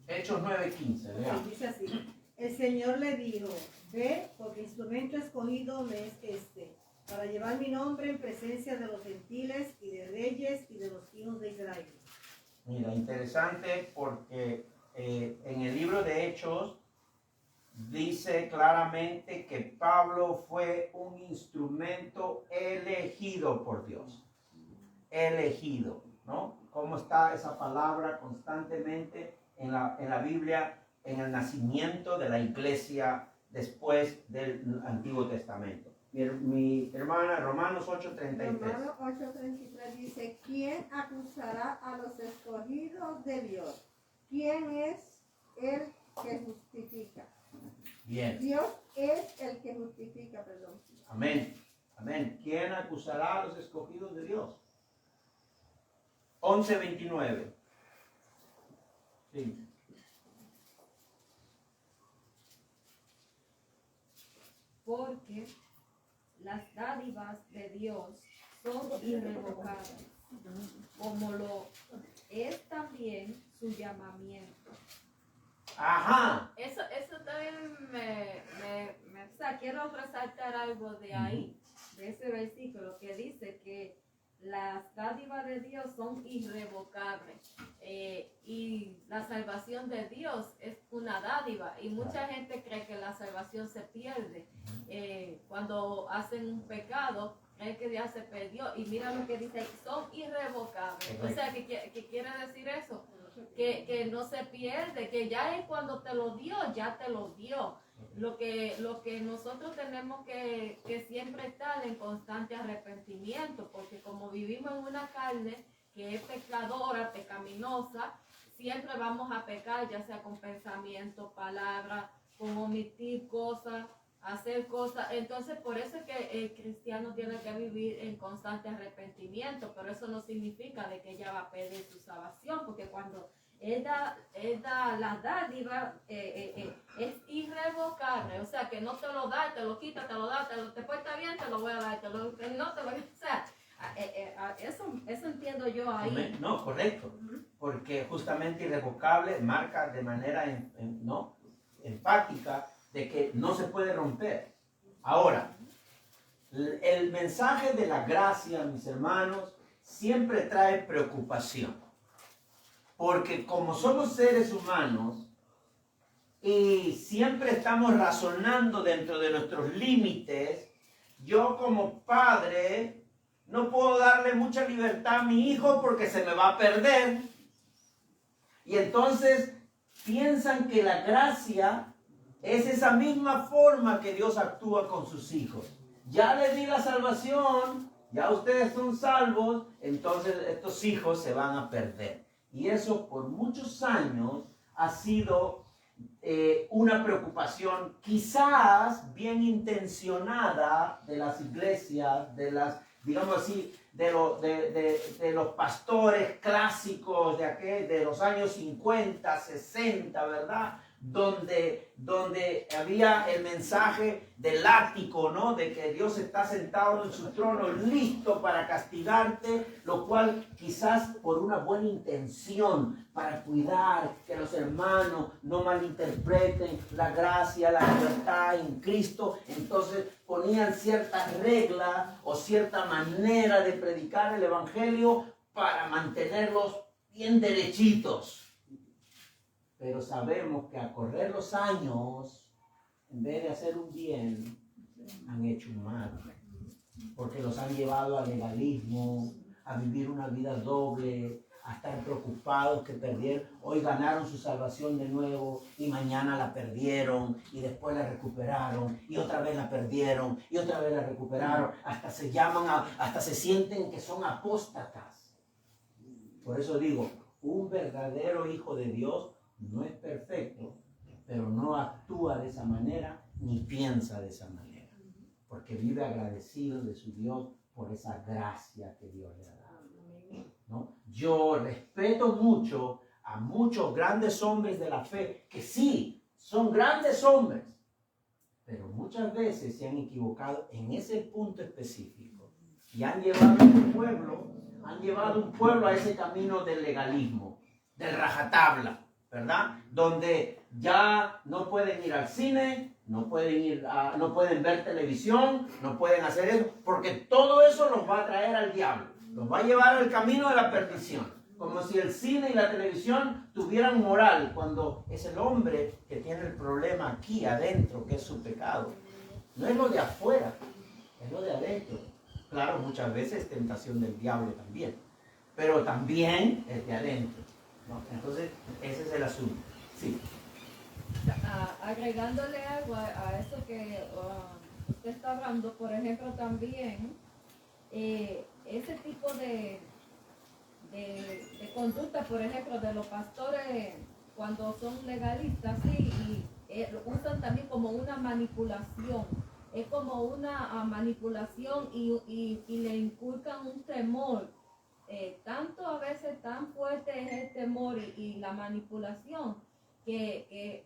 Hechos 9:15, leamos. Dice así: el Señor le dijo: ve, porque instrumento escogido me es este, para llevar mi nombre en presencia de los gentiles y de reyes y de los hijos de Israel. Mira, interesante porque en el libro de Hechos dice claramente que Pablo fue un instrumento elegido por Dios. Elegido, ¿no? ¿Cómo está esa palabra constantemente en la Biblia, en el nacimiento de la iglesia después del Antiguo Testamento? Mi hermana, Romanos 8:33. Romanos 8:33 dice: ¿quién acusará a los escogidos de Dios? ¿Quién es el que justifica? Bien. Dios es el que justifica, perdón. Amén. Amén. ¿Quién acusará a los escogidos de Dios? 11:29. Sí. Porque las dádivas de Dios son irrevocables, como lo es también su llamamiento. Ajá. Eso también o sea, quiero resaltar algo de ahí, de ese versículo que dice que las dádivas de Dios son irrevocables y la salvación de Dios es una dádiva y mucha gente cree que la salvación se pierde cuando hacen un pecado, creen que ya se perdió y mira lo que dice, son irrevocables. O sea, ¿qué quiere decir eso? Que no se pierde, que ya es cuando te lo dio, ya te lo dio. Lo que nosotros tenemos que siempre estar en constante arrepentimiento, porque como vivimos en una carne que es pecadora, pecaminosa, siempre vamos a pecar, ya sea con pensamiento, palabra, con omitir cosas, hacer cosas. Entonces, por eso es que el cristiano tiene que vivir en constante arrepentimiento, pero eso no significa de que ella va a perder su salvación, porque cuando él da la dádiva, es irrevocable, o sea, que no te lo da, te lo quita, te lo da, te porta bien, te lo voy a dar, no te lo, o sea, eso entiendo yo ahí. No, correcto, porque justamente irrevocable marca de manera ¿no? enfática de que no se puede romper. Ahora, el mensaje de la gracia, mis hermanos, siempre trae preocupación. Porque como somos seres humanos y siempre estamos razonando dentro de nuestros límites, yo como padre no puedo darle mucha libertad a mi hijo porque se me va a perder. Y entonces piensan que la gracia es esa misma forma que Dios actúa con sus hijos. Ya les di la salvación, ya ustedes son salvos, entonces estos hijos se van a perder. Y eso por muchos años ha sido una preocupación quizás bien intencionada de las iglesias, de las, digamos así, de los pastores clásicos de los años 50, 60, ¿verdad? Donde había el mensaje del ático, ¿no? De que Dios está sentado en su trono listo para castigarte, lo cual quizás por una buena intención, para cuidar que los hermanos no malinterpreten la gracia, la libertad en Cristo, entonces ponían ciertas reglas o cierta manera de predicar el evangelio para mantenerlos bien derechitos. Pero sabemos que a correr los años, en vez de hacer un bien, han hecho un mal. Porque los han llevado al legalismo, a vivir una vida doble, a estar preocupados que perdieron. Hoy ganaron su salvación de nuevo y mañana la perdieron y después la recuperaron y otra vez la perdieron y otra vez la recuperaron. Hasta se sienten que son apóstatas. Por eso digo, un verdadero hijo de Dios no es perfecto, pero no actúa de esa manera ni piensa de esa manera, porque vive agradecido de su Dios por esa gracia que Dios le ha dado, ¿no? Yo respeto mucho a muchos grandes hombres de la fe, que sí, son grandes hombres, pero muchas veces se han equivocado en ese punto específico y han llevado un pueblo a ese camino del legalismo, del rajatabla, ¿verdad? Donde ya no pueden ir al cine, no pueden ver televisión, no pueden hacer eso, porque todo eso los va a traer al diablo, los va a llevar al camino de la perdición, como si el cine y la televisión tuvieran moral, cuando es el hombre que tiene el problema aquí adentro, que es su pecado. No es lo de afuera, es lo de adentro. Claro, muchas veces es tentación del diablo también, pero también es de adentro, ¿no? Entonces, ese es el asunto. Sí. Agregándole algo a eso que usted está hablando, por ejemplo, también ese tipo de conducta, por ejemplo, de los pastores cuando son legalistas, sí, y lo usan también como una manipulación. Es como una manipulación y le inculcan un temor. Tanto a veces tan fuerte es el temor y la manipulación que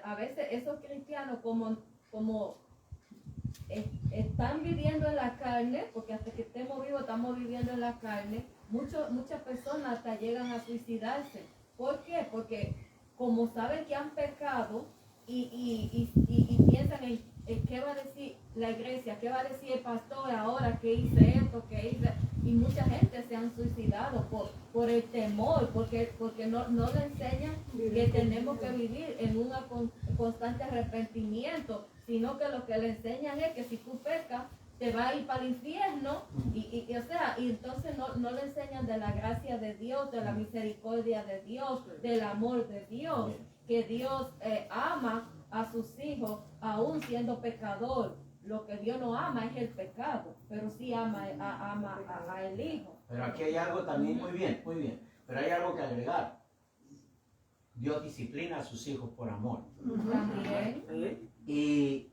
a veces esos cristianos como están viviendo en la carne, porque hasta que estemos vivos estamos viviendo en la carne, muchas personas hasta llegan a suicidarse. ¿Por qué? Porque como saben que han pecado y piensan en qué va a decir la iglesia, qué va a decir el pastor ahora que hice esto, que hice, y mucha gente se han suicidado por el temor, porque no le enseñan que tenemos que vivir en un constante arrepentimiento, sino que lo que le enseñan es que si tú pecas te va a ir para el infierno y entonces no le enseñan de la gracia de Dios, de la misericordia de Dios, del amor de Dios, que Dios ama a sus hijos, aún siendo pecador. Lo que Dios no ama es el pecado, pero sí ama a el hijo. Pero aquí hay algo también, muy bien, pero hay algo que agregar. Dios disciplina a sus hijos por amor. También. Y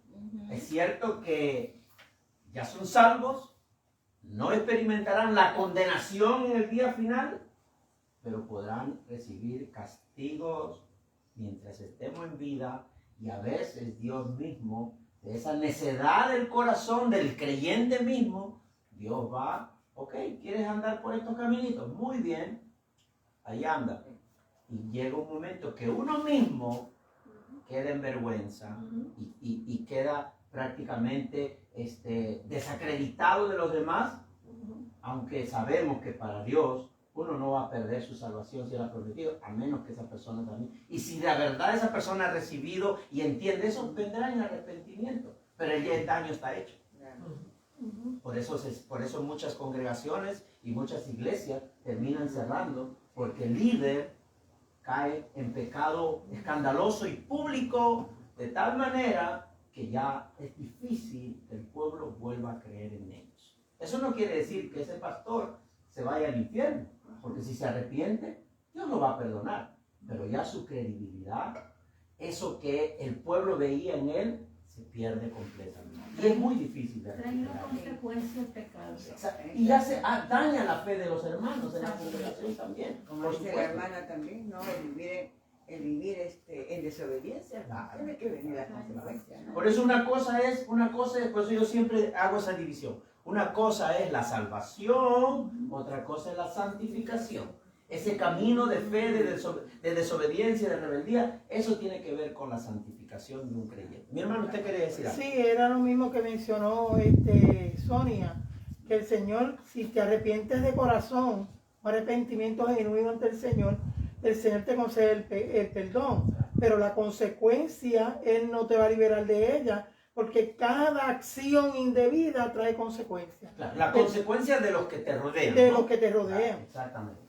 es cierto que ya son salvos, no experimentarán la condenación en el día final, pero podrán recibir castigos mientras estemos en vida, y a veces Dios mismo, de esa necedad del corazón del creyente mismo, Dios va, ok, ¿quieres andar por estos caminitos? Muy bien, ahí anda. Y llega un momento que uno mismo queda en vergüenza y queda prácticamente desacreditado de los demás, aunque sabemos que para Dios uno no va a perder su salvación si Él ha prometido, a menos que esa persona también. Y si de verdad esa persona ha recibido y entiende eso, vendrá en arrepentimiento, pero ya el daño está hecho. Por eso muchas congregaciones y muchas iglesias terminan cerrando, porque el líder cae en pecado escandaloso y público de tal manera que ya es difícil que el pueblo vuelva a creer en ellos. Eso no quiere decir que ese pastor se vaya al infierno, porque si se arrepiente, Dios lo va a perdonar, pero ya su credibilidad, eso que el pueblo veía en él, se pierde completamente. Y es muy difícil de Trae una recuperar. consecuencia el pecado. Y ya se daña la fe de los hermanos en la congregación también. Como Por dice la supuesto. hermana también, ¿no? El vivir en desobediencia, Claro. tiene que venir la consecuencia, ¿no? Por eso una cosa es, por eso yo siempre hago esa división. Una cosa es la salvación, otra cosa es la santificación. Ese camino de fe, de desobediencia, de rebeldía, eso tiene que ver con la santificación de un creyente. Mi hermano, ¿usted quería decir algo? Sí, era lo mismo que mencionó Sonia, que el Señor, si te arrepientes de corazón, un arrepentimiento genuino ante el Señor te concede el perdón, pero la consecuencia, Él no te va a liberar de ella, porque cada acción indebida trae consecuencias. La consecuencia de los que te rodean. De ¿no? los que te rodean. Ah, exactamente.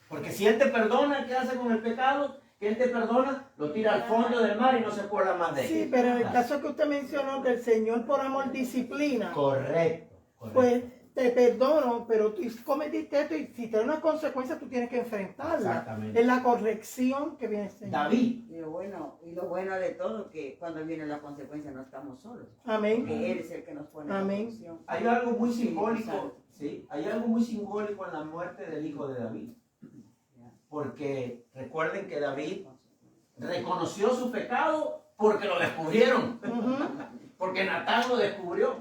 Porque si Él te perdona, ¿qué hace con el pecado? Que Él te perdona, lo tira al fondo del mar y no se acuerda más de él. Sí, pero en el caso que usted mencionó, que el Señor por amor disciplina, Correcto. pues te perdono, pero tú cometiste esto y si te da una consecuencia, tú tienes que enfrentarla. Exactamente. Es la corrección que viene el Señor. David. Y lo bueno de todo, que cuando viene la consecuencia no estamos solos. Amén. Que Él es el que nos pone Amén. la solución. Hay algo muy simbólico, ¿sí? Hay algo muy simbólico en la muerte del hijo de David. Porque recuerden que David reconoció su pecado porque lo descubrieron. Porque Natán lo descubrió.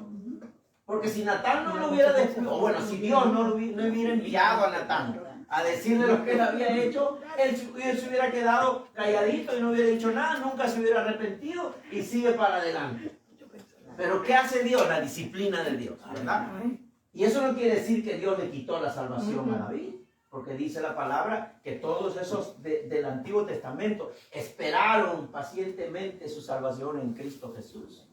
Porque si Natán no lo hubiera descubierto, o bueno, si Dios no hubiera enviado a Natán a decirle lo que él había hecho, él se hubiera quedado calladito y no hubiera dicho nada, nunca se hubiera arrepentido y sigue para adelante. Pero ¿qué hace Dios? La disciplina de Dios, ¿verdad? Y eso no quiere decir que Dios le quitó la salvación a David, porque dice la palabra que todos esos del Antiguo Testamento esperaron pacientemente su salvación en Cristo Jesús.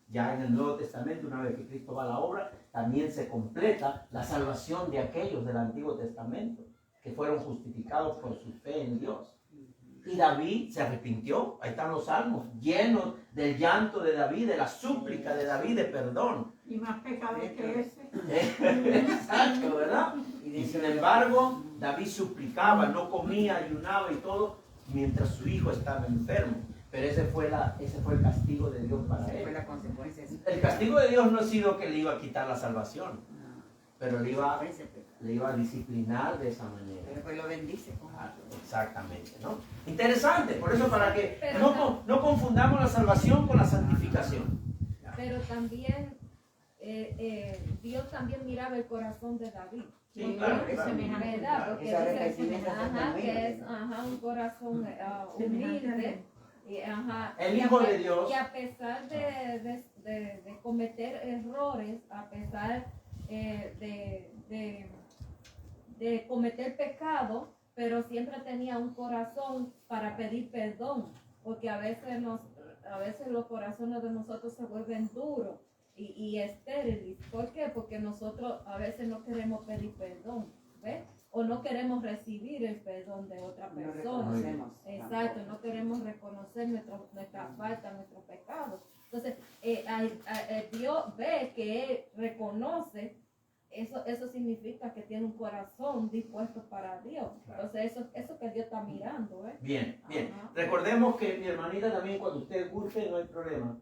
Ya en el Nuevo Testamento, una vez que Cristo va a la obra, también se completa la salvación de aquellos del Antiguo Testamento que fueron justificados por su fe en Dios. Y David se arrepintió. Ahí están los salmos llenos del llanto de David, de la súplica de David de perdón. Y más pecadores que ese. Exacto, ¿verdad? Y sin embargo, David suplicaba, no comía, ayunaba y todo, mientras su hijo estaba enfermo. Pero ese fue el castigo de Dios para Esa fue él. la consecuencia. El castigo de Dios no ha sido que le iba a quitar la salvación, pero le iba a disciplinar de esa manera. Pero pues lo bendice. Exactamente, ¿no? Interesante, por eso para que no confundamos la salvación con la santificación. Pero también Dios también miraba el corazón de David. Sí, claro, ¿Verdad? Porque Ese dice, arrepentimiento que es un corazón humilde. El Hijo de Dios. Y a pesar de cometer errores, a pesar de cometer pecado, pero siempre tenía un corazón para pedir perdón, porque a veces los corazones de nosotros se vuelven duros y estériles. ¿Por qué? Porque nosotros a veces no queremos pedir perdón, ¿ves? o no queremos recibir el perdón de otra No persona. reconocemos. Exacto, no queremos reconocer nuestra falta, nuestro pecado. Entonces, Dios ve que Él reconoce, eso significa que tiene un corazón dispuesto para Dios. Claro. Entonces, eso que Dios está mirando, ¿eh? Bien, bien. Ajá. Recordemos que mi hermanita también, cuando usted guste, no hay problema.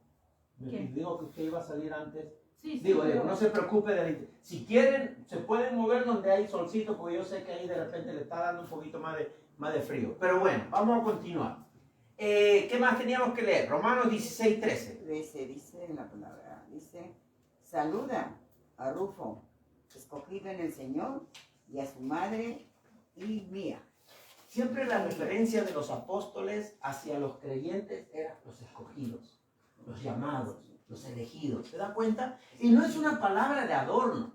Me ¿Qué? dijo que usted iba a salir antes. Sí, sí, Digo, pero- no se preocupe si quieren, se pueden mover donde hay solcito, porque yo sé que ahí de repente le está dando un poquito más de frío. Pero bueno, vamos a continuar. ¿Qué más teníamos que leer? Romanos 16:13. Dice en la palabra, dice, saluda a Rufo, escogido en el Señor, y a su madre y mía. Siempre la referencia de los apóstoles hacia los creyentes eran los escogidos, los llamados, los elegidos. ¿Se da cuenta? Y no es una palabra de adorno.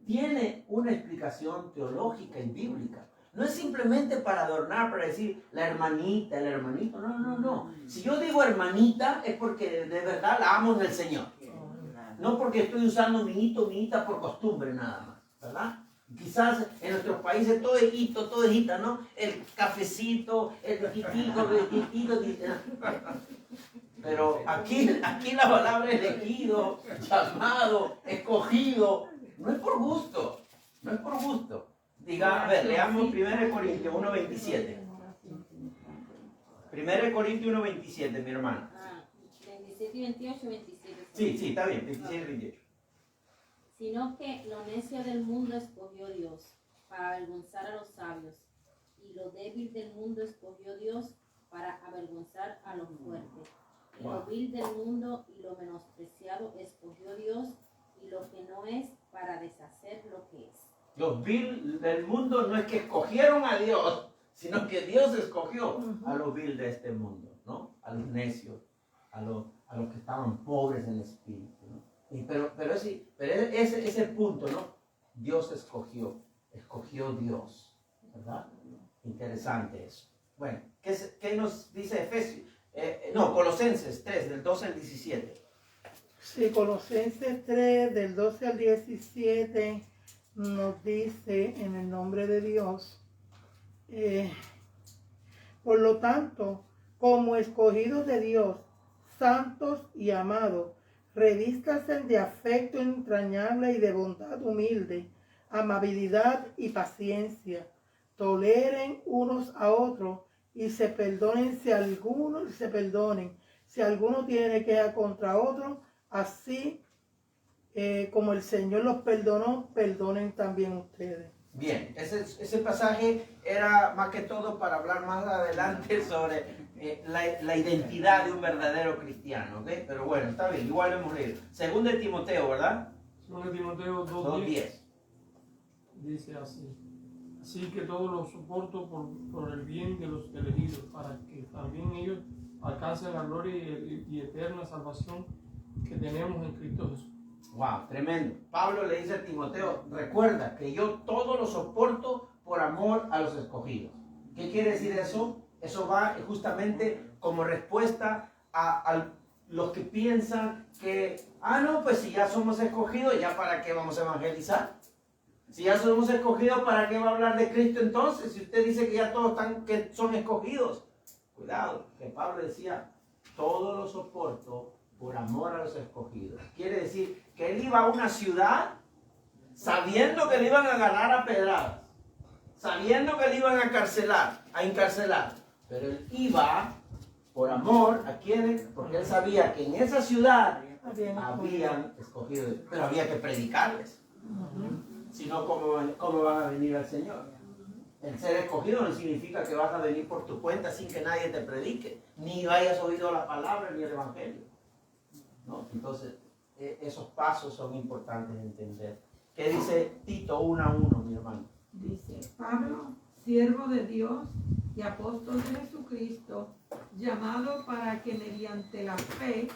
Tiene una explicación teológica y bíblica. No es simplemente para adornar, para decir la hermanita, el hermanito. No, no, no. Si yo digo hermanita es porque de verdad la amo en el Señor. No porque estoy usando mi hito, mi hita por costumbre nada más, ¿verdad? Quizás en nuestros países todo es hito, todo es hita, ¿no? El cafecito, el hitito. Pero aquí la palabra elegido, llamado, escogido, no es por gusto, no es por gusto. Diga, a ver, leamos 1 Corintios 1:27. 1 Corintios 1:27, mi hermano. 27 y 28, 27. Sí, está bien, 27 y 28. Sino que lo necio del mundo escogió Dios para avergonzar a los sabios, y lo débil del mundo escogió Dios para avergonzar a los fuertes. Y lo vil del mundo y lo menospreciado escogió Dios, y lo que no es para deshacer lo que es. Los vil del mundo no es que escogieron a Dios, sino que Dios escogió a los vil de este mundo, ¿no? A los necios, a los que estaban pobres en espíritu, ¿no? Pero ese es el punto, ¿no? Dios escogió Dios, ¿verdad? Interesante eso. Bueno, ¿qué nos dice Efesios? Colosenses 3, del 12 al 17. Sí, Colosenses 3, del 12 al 17, nos dice en el nombre de Dios, por lo tanto, como escogidos de Dios, santos y amados, revístanse de afecto entrañable y de bondad humilde, amabilidad y paciencia. Toleren unos a otros y se perdonen si alguno tiene queja contra otro, así como el Señor los perdonó, perdonen también ustedes. Bien, ese pasaje era más que todo para hablar más adelante sobre la identidad de un verdadero cristiano, ¿ok? Pero bueno, está bien, igual lo hemos leído. Segundo de Timoteo, ¿verdad? Segundo de Timoteo 2:10 dice así: así que todo lo soporto por el bien de los elegidos, para que también ellos alcancen la gloria y eterna salvación que tenemos en Cristo Jesús. Wow, tremendo. Pablo le dice a Timoteo, recuerda que yo todo lo soporto por amor a los escogidos. ¿Qué quiere decir eso? Eso va justamente como respuesta a los que piensan que, pues si ya somos escogidos, ¿ya para qué vamos a evangelizar? Si ya somos escogidos, ¿para qué va a hablar de Cristo entonces? Si usted dice que ya todos son escogidos. Cuidado, que Pablo decía, todo lo soporto por amor a los escogidos. Quiere decir que él iba a una ciudad sabiendo que le iban a ganar a pedradas, sabiendo que le iban a encarcelar, pero él iba por amor a quienes, porque él sabía que en esa ciudad habían escogido, pero había que predicarles. Si no, ¿cómo van a venir al Señor? El ser escogido no significa que vas a venir por tu cuenta sin que nadie te predique, ni hayas oído la palabra ni el evangelio, ¿no? Entonces, esos pasos son importantes de entender. ¿Qué dice Tito 1:1, mi hermano? Dice: Pablo, siervo de Dios y apóstol de Jesucristo, llamado para que mediante la fe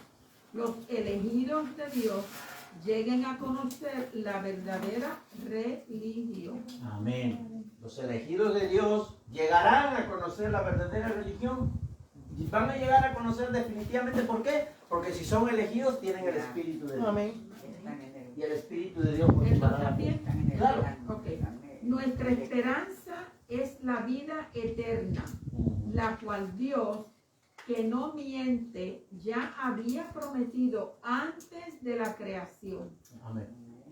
los elegidos de Dios lleguen a conocer la verdadera religión. Amén. Los elegidos de Dios llegarán a conocer la verdadera religión. Y van a llegar a conocer definitivamente. ¿Por qué? Porque si son elegidos tienen el Espíritu de Dios. Amén. Y el Espíritu de Dios motivará la fe. Claro. Ok. Nuestra esperanza es la vida eterna, la cual Dios, que no miente, ya había prometido antes de la creación. Amén.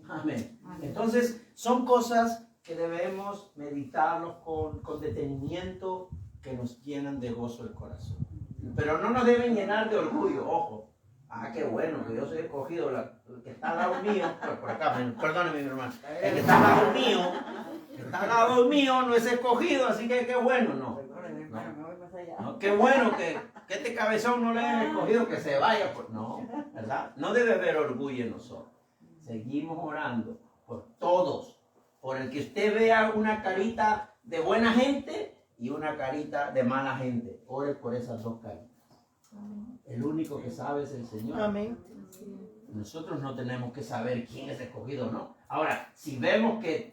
Amén. Entonces, son cosas que debemos meditarlos con detenimiento, que nos llenan de gozo el corazón. Pero no nos deben llenar de orgullo, ojo. Ah, qué bueno, que yo soy escogido, el que está al lado mío, por acá, perdóneme mi hermano, el que está al lado mío no es escogido, así que qué bueno, no. No, qué bueno que este cabezón no le hayan escogido, que se vaya, pues no, ¿verdad? No debe haber orgullo en nosotros. Seguimos orando por todos, por el que usted vea una carita de buena gente y una carita de mala gente. Ore por esas dos caritas. El único que sabe es el Señor. Amén. Nosotros no tenemos que saber quién es escogido o no. Ahora, si vemos que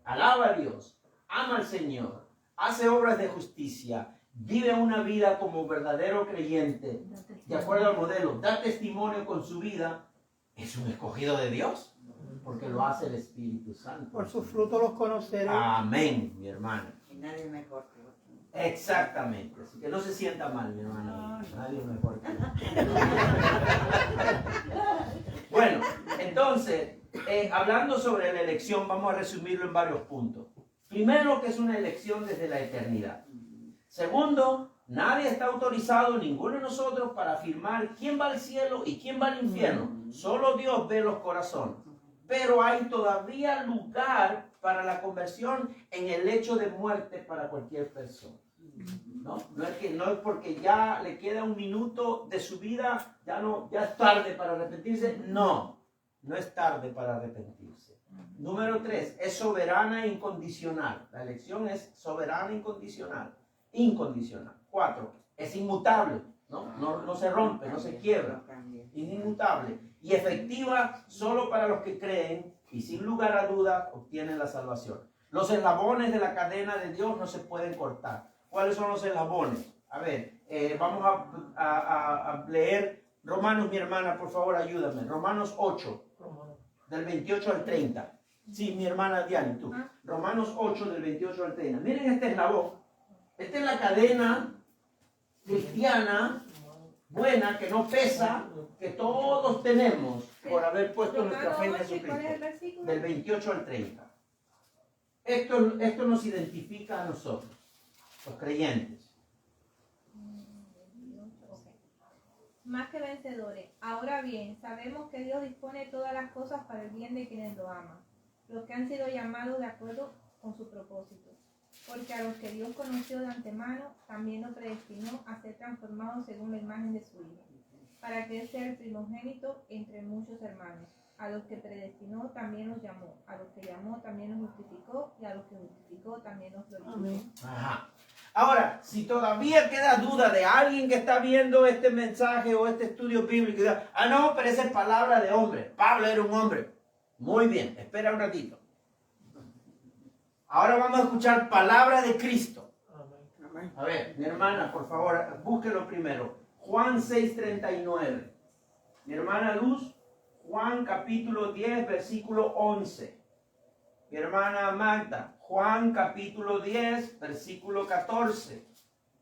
alaba a Dios, ama al Señor, hace obras de justicia, vive una vida como verdadero creyente, de acuerdo al modelo, da testimonio con su vida, es un escogido de Dios, porque lo hace el Espíritu Santo. Por sus frutos los conoceré. Amén, mi hermano. Y nadie mejor que otro. Exactamente, así que no se sienta mal, mi hermano. Nadie mejor que Bueno, entonces, hablando sobre la elección, vamos a resumirlo en varios puntos. Primero, que es una elección desde la eternidad. Segundo, nadie está autorizado, ninguno de nosotros, para afirmar quién va al cielo y quién va al infierno. Solo Dios ve los corazones. Pero hay todavía lugar para la conversión en el hecho de muerte para cualquier persona. No es porque ya le queda un minuto de su vida, ya es tarde para arrepentirse. No es tarde para arrepentirse. Número 3, es soberana e incondicional. La elección es soberana e incondicional. 4, es inmutable. No se rompe, no se quiebra. Es inmutable y efectiva solo para los que creen y sin lugar a dudas obtienen la salvación. Los eslabones de la cadena de Dios no se pueden cortar. ¿Cuáles son los eslabones? A ver, vamos a leer Romanos, mi hermana, por favor, ayúdame. Romanos 8, del 28 al 30. Sí, mi hermana Diana, tú. Romanos 8, del 28 al 30. Miren este eslabón. Esta es la cadena cristiana buena, que no pesa, que todos tenemos por haber puesto nuestra fe en Jesucristo. Del 28 al 30. Esto nos identifica a nosotros, los creyentes. Más que vencedores. Ahora bien, sabemos que Dios dispone todas las cosas para el bien de quienes lo aman, los que han sido llamados de acuerdo con su propósito. Porque a los que Dios conoció de antemano, también los predestinó a ser transformados según la imagen de su Hijo, para que Él sea el primogénito entre muchos hermanos. A los que predestinó, también los llamó. A los que llamó, también los justificó. Y a los que justificó, también los glorificó. Ajá. Ahora, si todavía queda duda de alguien que está viendo este mensaje o este estudio bíblico, no, pero esa es palabra de hombre. Pablo era un hombre. Muy bien, espera un ratito. Ahora vamos a escuchar palabra de Cristo. A ver, mi hermana, por favor, búsquelo primero. Juan 6:39. Mi hermana Luz, Juan capítulo 10, versículo 11. Mi hermana Magda, Juan capítulo 10, versículo 14.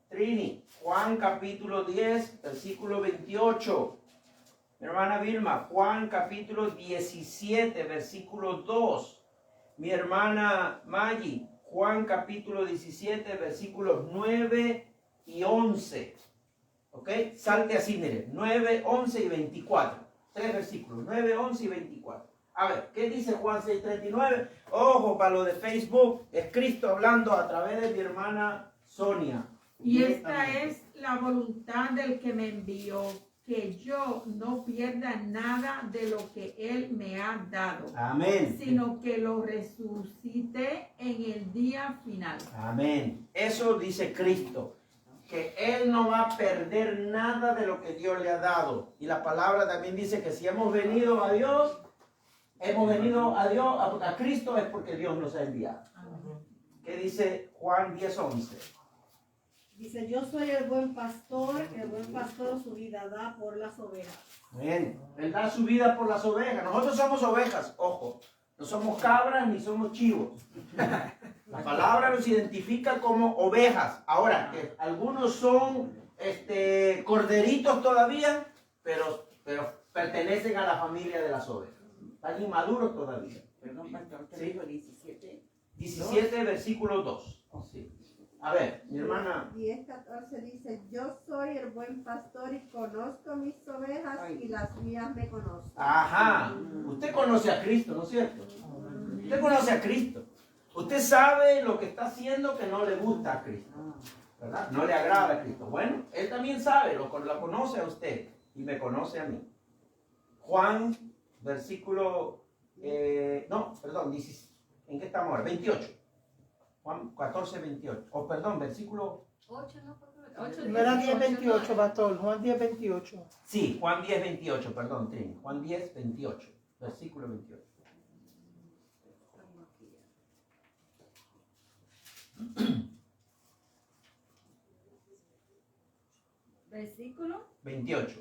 Trini, Juan capítulo 10, versículo 28. Mi hermana Vilma, Juan capítulo 17, versículo 2. Mi hermana Maggie, Juan capítulo 17, versículos 9 y 11. ¿Ok? Salte así, mire. 9, 11 y 24. 3 versículos. 9, 11 y 24. A ver, ¿qué dice Juan 6:39? Ojo, para lo de Facebook, es Cristo hablando a través de mi hermana Sonia. Y esta es la voluntad del que me envió, que yo no pierda nada de lo que Él me ha dado. Amén. Sino que lo resucite en el día final. Amén. Eso dice Cristo, que Él no va a perder nada de lo que Dios le ha dado. Y la palabra también dice que si hemos venido a Dios, a Cristo, es porque Dios nos ha enviado. ¿Qué dice Juan 10:11? Dice, yo soy el buen pastor su vida da por las ovejas. Bien, Él da su vida por las ovejas. Nosotros somos ovejas, ojo. No somos cabras ni somos chivos. La palabra nos identifica como ovejas. Ahora, que algunos son corderitos todavía, pero pertenecen a la familia de las ovejas. Están inmaduros todavía. Perdón, pastor, ¿qué Sí. dijo 17? 17, versículo 2. Sí. A ver, mi hermana. 10:14 dice, yo soy el buen pastor y conozco mis ovejas y las mías me conocen. Ajá. Usted conoce a Cristo, ¿no es cierto? Usted conoce a Cristo. Usted sabe lo que está haciendo que no le gusta a Cristo, ¿verdad? No le agrada a Cristo. Bueno, Él también sabe, lo conoce a usted y me conoce a mí. Juan, versículo, ¿en qué estamos ahora? 28. Juan 14, 28. O perdón, versículo 8, ¿no? 8, No era 10, 28, pastor. Juan 10, 28. Sí, Juan 10, 28, perdón, Trini. Juan 10, 28, versículo 28. Versículo 28.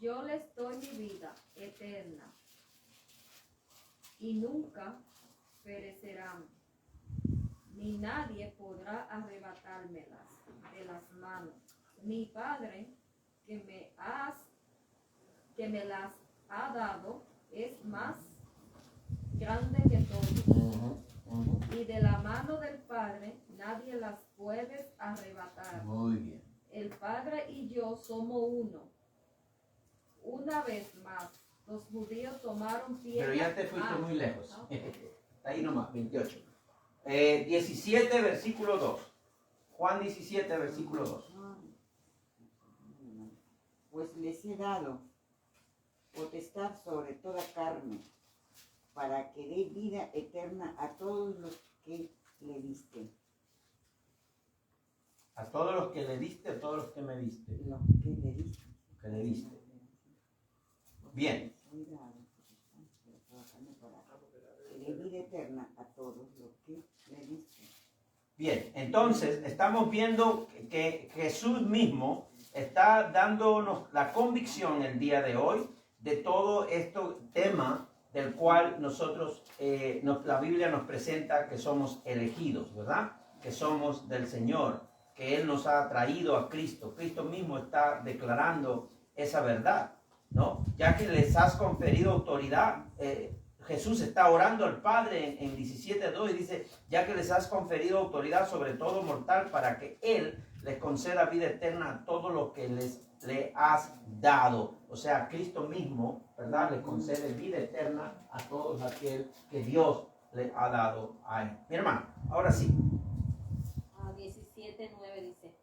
Yo les doy mi vida eterna y nunca perecerán, ni nadie podrá arrebatármelas de las manos. Mi Padre que me las ha dado es más grande que todos, y de la mano del Padre nadie las puede arrebatar. Muy bien. El Padre y yo somos uno. Una vez más, los judíos tomaron piedras. Pero ya te fuiste muy lejos. Ahí nomás, 28. 17, versículo 2. Juan 17, versículo 2. Pues les he dado potestad sobre toda carne, para que dé vida eterna a todos los que le diste. A todos los que le diste, a todos los que me diste. Los que le diste. Que le diste. Bien. Que dé vida eterna a todos los que le diste. Bien, entonces estamos viendo que Jesús mismo está dándonos la convicción el día de hoy de todo este tema del cual nosotros, la Biblia nos presenta que somos elegidos, ¿verdad? Que somos del Señor, que Él nos ha traído a Cristo. Cristo mismo está declarando esa verdad, ¿no? Ya que les has conferido autoridad, Jesús está orando al Padre en 17:2 y dice, ya que les has conferido autoridad sobre todo mortal para que Él les conceda vida eterna a todo lo que le has dado. O sea, Cristo mismo, ¿verdad? Le concede vida eterna a todos aquel que Dios le ha dado a Él. Mi hermano, ahora sí. 17:9 dice,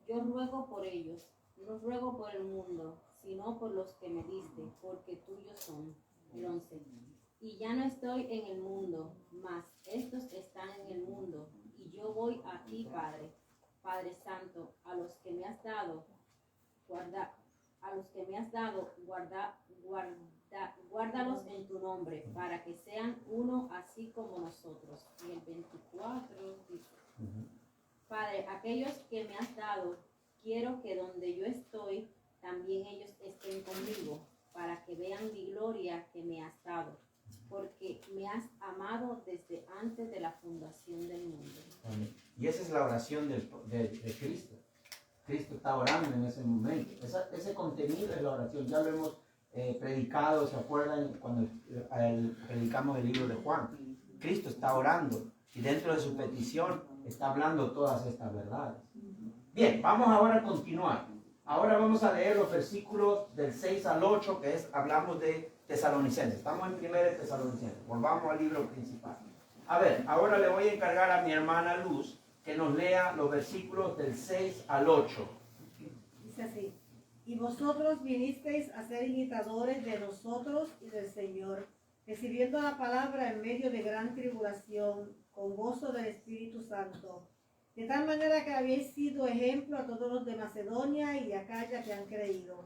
yo ruego por ellos, no ruego por el mundo, sino por los que me diste, porque tuyos son. El 11. Y ya no estoy en el mundo, mas estos están en el mundo, y yo voy a ti, Padre. Padre Santo, a los que me has dado, guárdalos en tu nombre, para que sean uno así como nosotros. Y el 24 dice, Padre, aquellos que me has dado, quiero que donde yo estoy, también ellos estén conmigo, para que vean mi gloria que me has dado, porque me has amado desde antes de la fundación del mundo. Amén. Y esa es la oración de Cristo. Cristo está orando en ese momento. Ese contenido es la oración. Ya lo hemos predicado, ¿se acuerdan? Cuando predicamos el libro de Juan. Cristo está orando y dentro de su petición está hablando todas estas verdades. Bien, vamos ahora a continuar. Ahora vamos a leer los versículos del 6 al 8, que es, hablamos de Tesalonicenses. Estamos en 1 Tesalonicenses. Volvamos al libro principal. A ver, ahora le voy a encargar a mi hermana Luz que nos lea los versículos del 6 al 8. Dice así, y vosotros vinisteis a ser imitadores de nosotros y del Señor, recibiendo la palabra en medio de gran tribulación, con gozo del Espíritu Santo, de tal manera que habéis sido ejemplo a todos los de Macedonia y de Acaya que han creído,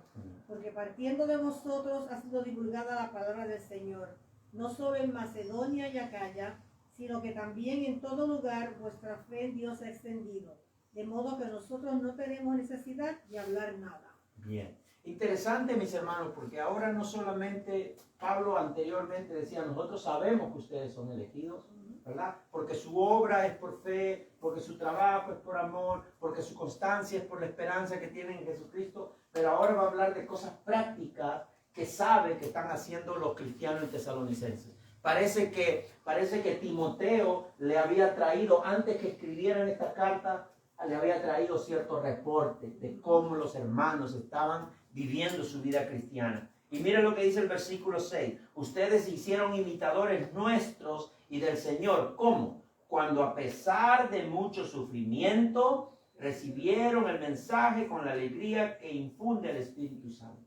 porque partiendo de vosotros ha sido divulgada la palabra del Señor, no solo en Macedonia y Acaya, sino que también en todo lugar vuestra fe en Dios ha extendido, de modo que nosotros no tenemos necesidad de hablar nada. Bien. Interesante, mis hermanos, porque ahora no solamente Pablo anteriormente decía, nosotros sabemos que ustedes son elegidos, ¿verdad? Porque su obra es por fe, porque su trabajo es por amor, porque su constancia es por la esperanza que tienen en Jesucristo, pero ahora va a hablar de cosas prácticas que sabe que están haciendo los cristianos tesalonicenses. Parece que Timoteo le había traído, antes que escribieran esta carta, le había traído ciertos reportes de cómo los hermanos estaban viviendo su vida cristiana. Y mira lo que dice el versículo 6. Ustedes se hicieron imitadores nuestros y del Señor. ¿Cómo? Cuando a pesar de mucho sufrimiento, recibieron el mensaje con la alegría que infunde el Espíritu Santo.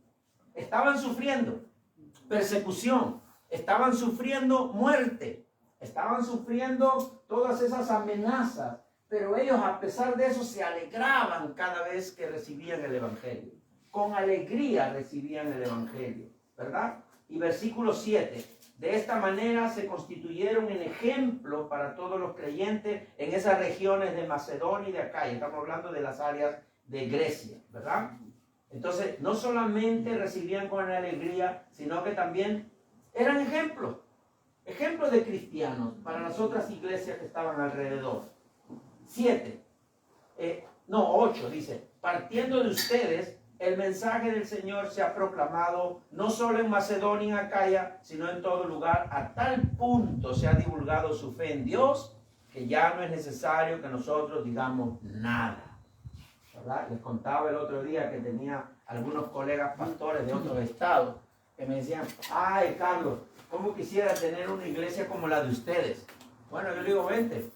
Estaban sufriendo persecución, estaban sufriendo muerte, estaban sufriendo todas esas amenazas, pero ellos a pesar de eso se alegraban cada vez que recibían el Evangelio. Con alegría recibían el Evangelio, ¿verdad? Y versículo 7. De esta manera se constituyeron en ejemplo para todos los creyentes en esas regiones de Macedonia y de Acaya. Estamos hablando de las áreas de Grecia, ¿verdad? Entonces, no solamente recibían con alegría, sino que también eran ejemplos de cristianos para las otras iglesias que estaban alrededor. 8 dice, partiendo de ustedes, el mensaje del Señor se ha proclamado no solo en Macedonia y Acaya, sino en todo lugar. A tal punto se ha divulgado su fe en Dios que ya no es necesario que nosotros digamos nada. ¿Verdad? Les contaba el otro día que tenía algunos colegas pastores de otros estados que me decían, ay Carlos, ¿cómo quisiera tener una iglesia como la de ustedes? Bueno, yo le digo, vente,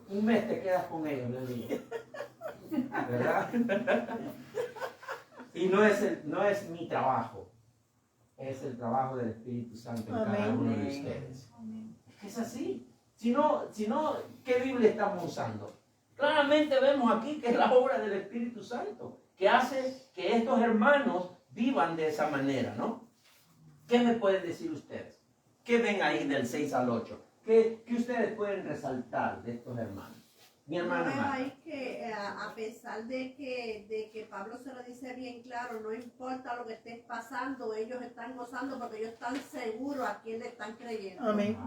un mes te quedas con ellos, les digo. ¿Verdad? Y no es mi trabajo, es el trabajo del Espíritu Santo en cada uno de ustedes. Es que es así. Si no, ¿qué Biblia estamos usando? Claramente vemos aquí que es la obra del Espíritu Santo, que hace que estos hermanos vivan de esa manera, ¿no? ¿Qué me pueden decir ustedes? ¿Qué ven ahí del 6 al 8? ¿Qué ustedes pueden resaltar de estos hermanos? Mi hermana Veo Marta. ahí que a pesar de que Pablo se lo dice bien claro, no importa lo que esté pasando, ellos están gozando porque ellos están seguros a quién le están creyendo. Amén.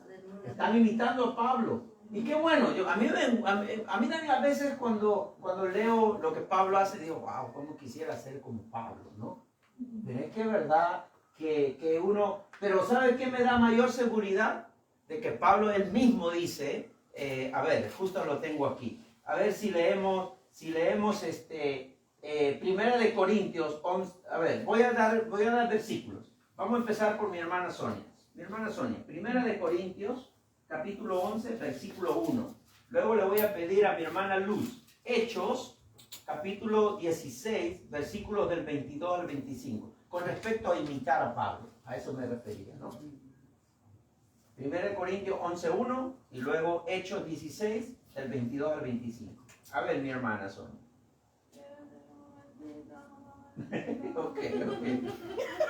Aleluya. Están imitando a Pablo. Y qué bueno, a mí también a veces cuando leo lo que Pablo hace, digo, wow, cómo quisiera ser como Pablo, ¿no? Pero es que es verdad que uno, pero ¿sabe qué me da mayor seguridad? De que Pablo él mismo dice, a ver, justo lo tengo aquí, a ver si leemos Primera de Corintios 11, a ver, voy a dar versículos. Vamos a empezar por mi hermana Sonia. Mi hermana Sonia, Primera de Corintios, capítulo 11, versículo 1. Luego le voy a pedir a mi hermana Luz, Hechos, capítulo 16, versículos del 22 al 25, con respecto a imitar a Pablo. A eso me refería, ¿no? 1 Corintios 11:1 y luego Hechos 16, del 22 al 25. A ver, mi hermana Sonia. Ok.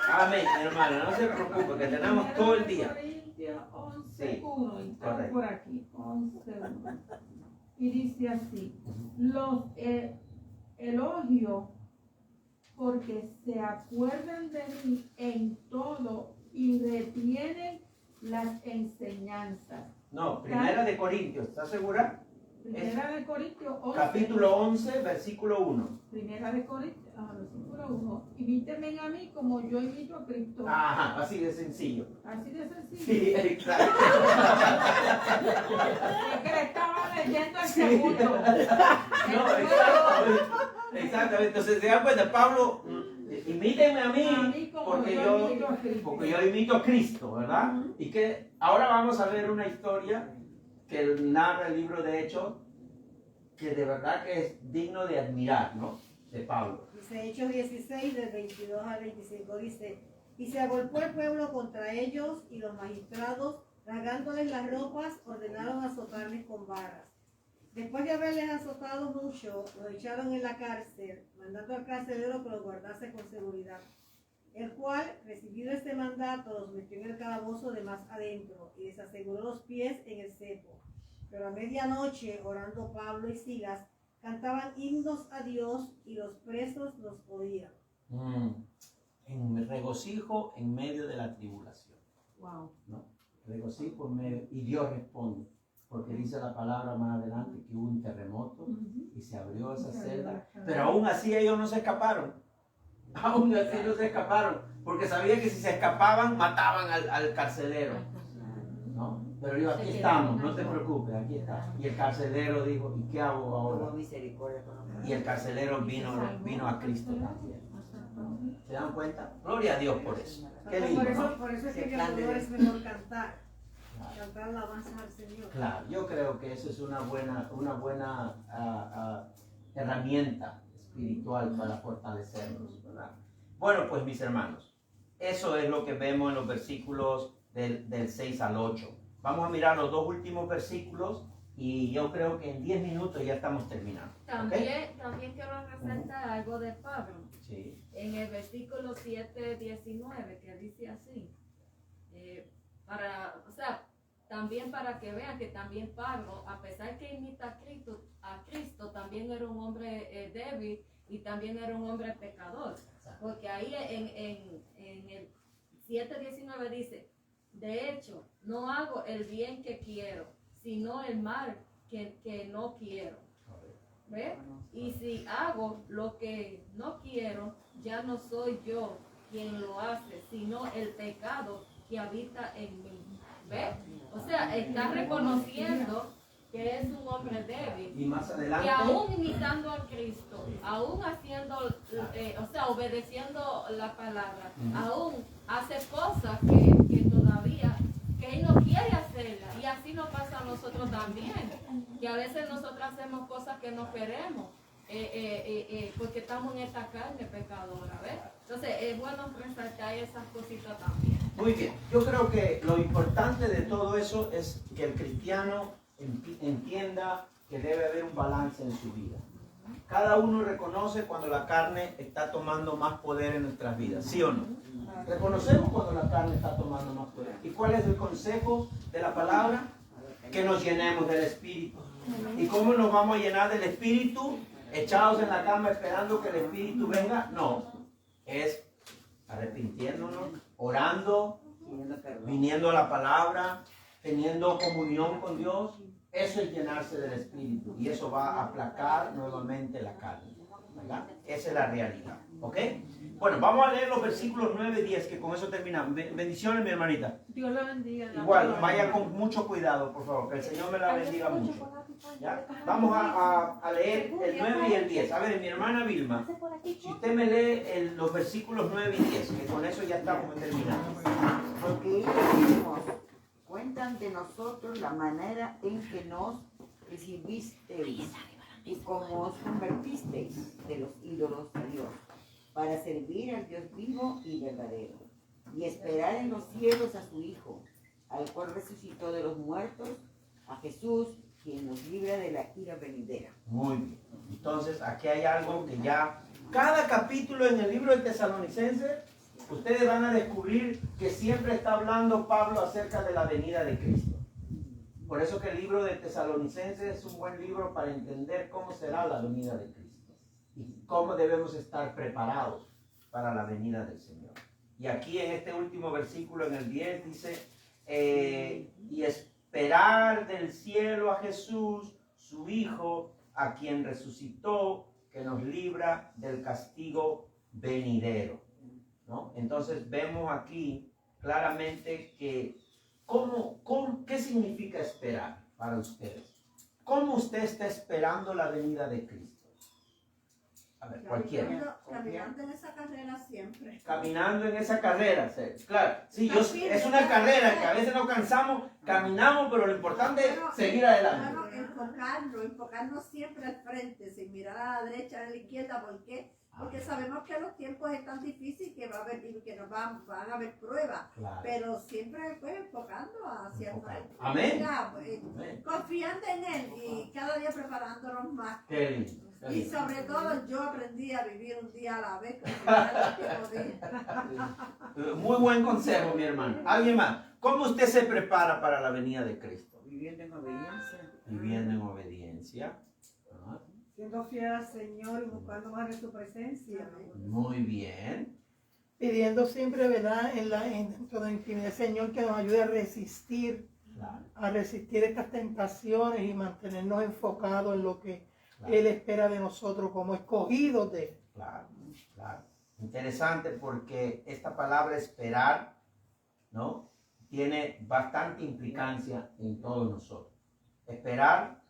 Amén, mi hermana, no se preocupe, que tenemos todo el día. Corintios 11:1, Sí, estamos correcto. por aquí, 11:1. Y dice así, los elogio porque se acuerdan de mí en todo y retienen las enseñanzas. No, Primera de Corintios, ¿estás segura? Primera de Corintios 11. Capítulo 11, versículo 1. Primera de Corintios, versículo 1. Imítenme a mí como yo imito a Cristo. Ajá, así de sencillo. Así de sencillo. Sí, exacto. Es que le estaba leyendo el segundo. No, exactamente. Entonces, se dan cuenta, Pablo, imítenme a mí porque yo imito a Cristo, ¿verdad? Y que ahora vamos a ver una historia que narra el libro de Hechos, que de verdad que es digno de admirar, ¿no? De Pablo. Dice Hechos 16, del 22 al 25, dice, y se agolpó el pueblo contra ellos y los magistrados, rasgándoles las ropas, ordenaron azotarles con varas. Después de haberles azotado mucho, los echaron en la cárcel, mandando al carcelero que los guardase con seguridad. El cual, recibido este mandato, los metió en el calabozo de más adentro y les aseguró los pies en el cepo. Pero a medianoche, orando Pablo y Silas, cantaban himnos a Dios y los presos los oían. En regocijo en medio de la tribulación. Wow. ¿No? Regocijo en medio, y Dios responde. Porque dice la palabra más adelante que hubo un terremoto y se abrió esa celda. Pero aún así ellos no se escaparon. Aún así no se escaparon. Porque sabían que si se escapaban, mataban al carcelero. ¿No? Pero dijo, aquí estamos, no te preocupes, aquí está. Y el carcelero dijo, ¿y qué hago ahora? Y el carcelero vino a Cristo también. ¿Se dan cuenta? Gloria a Dios por eso. Qué lindo, ¿no? Por eso es que en el dolor es mejor cantar. Cantar alabanza al Señor. Claro, yo creo que eso es una buena herramienta espiritual para fortalecernos, ¿verdad? Bueno, pues mis hermanos, eso es lo que vemos en los versículos del 6 al 8. Vamos a mirar los dos últimos versículos y yo creo que en 10 minutos ya estamos terminando. También quiero resaltar algo de Pablo. Sí. En el versículo 7-19, que dice así. También para que vean que también Pablo, a pesar que imita a Cristo, también era un hombre débil y también era un hombre pecador. Porque ahí en el 7:19 dice, de hecho, no hago el bien que quiero, sino el mal que no quiero. ¿Ve? Y si hago lo que no quiero, ya no soy yo quien lo hace, sino el pecado que habita en mí. ¿Ve? O sea, está reconociendo que es un hombre débil. Y más adelante. Y aún imitando a Cristo, aún haciendo, obedeciendo la palabra, aún hace cosas que todavía, que él no quiere hacerlas. Y así nos pasa a nosotros también. Que a veces nosotros hacemos cosas que no queremos. Porque estamos en esta carne pecadora, ¿ves? Entonces es bueno resaltar esas cositas también. Muy bien, yo creo que lo importante de todo eso es que el cristiano entienda que debe haber un balance en su vida. Cada uno reconoce cuando la carne está tomando más poder en nuestras vidas, ¿sí o no? Reconocemos cuando la carne está tomando más poder. ¿Y cuál es el consejo de la palabra? Que nos llenemos del Espíritu. ¿Y cómo nos vamos a llenar del Espíritu? ¿Echados en la cama esperando que el Espíritu venga? No, es arrepintiéndonos, orando, viniendo a la palabra, teniendo comunión con Dios. Eso es llenarse del Espíritu y eso va a aplacar nuevamente la carne, ¿verdad? Esa es la realidad, ¿ok? Bueno, vamos a leer los versículos 9 y 10, que con eso terminamos. Bendiciones, mi hermanita. Dios la bendiga. Igual, vaya con mucho cuidado, por favor, que el Señor me la bendiga mucho. ¿Ya? Vamos a leer el 9 y el 10. A ver, mi hermana Vilma, si usted me lee los versículos 9 y 10, que con eso ya estamos terminando. Porque ellos mismos cuentan de nosotros la manera en que nos recibisteis y cómo os convertisteis de los ídolos a Dios, para servir al Dios vivo y verdadero, y esperar en los cielos a su Hijo, al cual resucitó de los muertos, a Jesús, quien nos libra de la ira venidera. Muy bien. Entonces, aquí hay algo que ya, cada capítulo en el libro de Tesalonicenses, ustedes van a descubrir que siempre está hablando Pablo acerca de la venida de Cristo. Por eso que el libro de Tesalonicenses es un buen libro para entender cómo será la venida de Cristo y cómo debemos estar preparados para la venida del Señor. Y aquí en este último versículo, en el 10, dice, y esperar del cielo a Jesús, su Hijo, a quien resucitó, que nos libra del castigo venidero, ¿no? Entonces vemos aquí claramente que ¿qué significa esperar para ustedes? ¿Cómo usted está esperando la venida de Cristo? A ver, cualquiera. Caminando en esa carrera siempre. Caminando en esa carrera, claro. Sí, es una carrera que a veces nos cansamos, caminamos, pero lo importante es seguir adelante. Bueno, enfocarnos siempre al frente, sin mirar a la derecha, a la izquierda. ¿Por qué? Porque sabemos que los tiempos están difíciles, que va a haber, que nos van a haber pruebas, claro. Pero siempre pues enfocando hacia el frente. Amén. Amén. Confiando en Él y cada día preparándonos más. Qué lindo. Y sobre todo yo aprendí a vivir un día a la vez. Muy buen consejo, mi hermano. ¿Alguien más? ¿Cómo usted se prepara para la venida de Cristo? Viviendo en obediencia. Viviendo en obediencia. Siendo fiel al Señor y buscando más de su presencia. Muy bien. Pidiendo siempre, ¿verdad? Dentro de la intimidad del Señor que nos ayude Claro. a resistir estas tentaciones y mantenernos enfocados en lo que Claro. Él espera de nosotros como escogidos de Él. Claro, claro. Interesante porque esta palabra esperar, ¿no? Tiene bastante implicancia en todos nosotros. Esperar,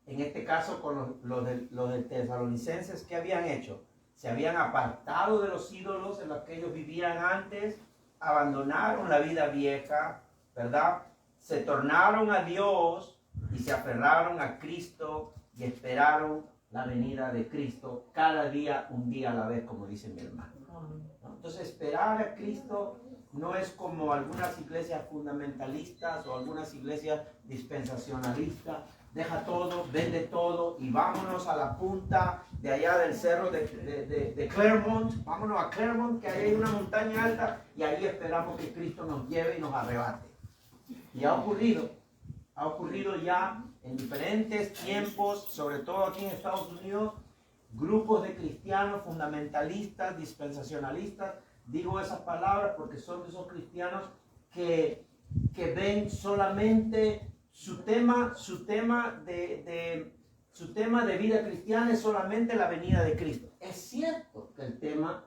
en este caso con los de tesalonicenses, ¿qué habían hecho? Se habían apartado de los ídolos en los que ellos vivían antes, abandonaron la vida vieja, ¿verdad? Se tornaron a Dios y se aferraron a Cristo y esperaron la venida de Cristo cada día, un día a la vez, como dice mi hermano, ¿no? Entonces, esperar a Cristo no es como algunas iglesias fundamentalistas o algunas iglesias dispensacionalistas. Deja todo, vende todo y vámonos a la punta de allá del cerro de Claremont. Vámonos a Claremont, que ahí hay una montaña alta y ahí esperamos que Cristo nos lleve y nos arrebate. Y ha ocurrido ya en diferentes tiempos, sobre todo aquí en Estados Unidos, grupos de cristianos fundamentalistas, dispensacionalistas. Digo esas palabras porque son de esos cristianos que ven solamente su tema de vida cristiana es solamente la venida de Cristo. Es cierto que el tema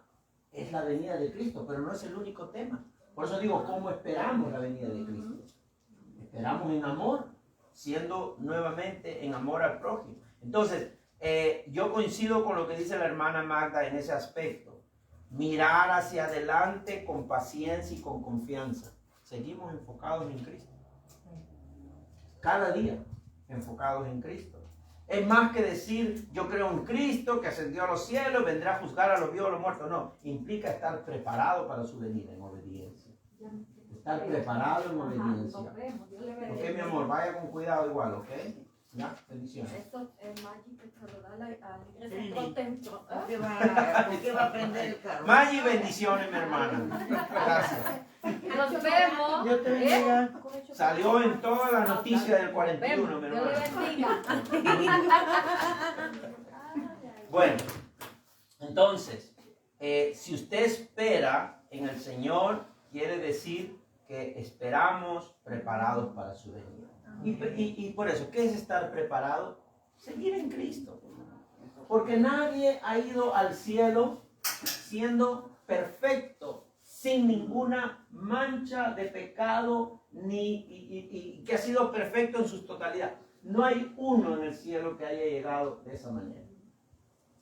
es la venida de Cristo, pero no es el único tema. Por eso digo, ¿cómo esperamos la venida de Cristo? Esperamos en amor, siendo nuevamente en amor al prójimo. Entonces, yo coincido con lo que dice la hermana Magda en ese aspecto. Mirar hacia adelante con paciencia y con confianza. Seguimos enfocados en Cristo. Cada día enfocados en Cristo. Es más que decir, yo creo en Cristo, que ascendió a los cielos, vendrá a juzgar a los vivos y a los muertos. No, implica estar preparado para su venida en obediencia. Estar preparado en obediencia. Ok, mi amor, vaya con cuidado igual, ¿ok? Ya, bendiciones. Esto es Maggi que saludar a la iglesia Sí. contemplo. ¿Por qué va a prender el carro? Maggi, bendiciones, mi hermana. Gracias. Nos vemos. Dios te bendiga. Salió en todas las noticias del 41, Vemos. mi Dios le hermano. bendiga. Bueno, entonces, si usted espera en el Señor, quiere decir que esperamos preparados para su venida. Y por eso, ¿qué es estar preparado? Seguir en Cristo. Porque nadie ha ido al cielo siendo perfecto, sin ninguna mancha de pecado, y que ha sido perfecto en su totalidad. No hay uno en el cielo que haya llegado de esa manera.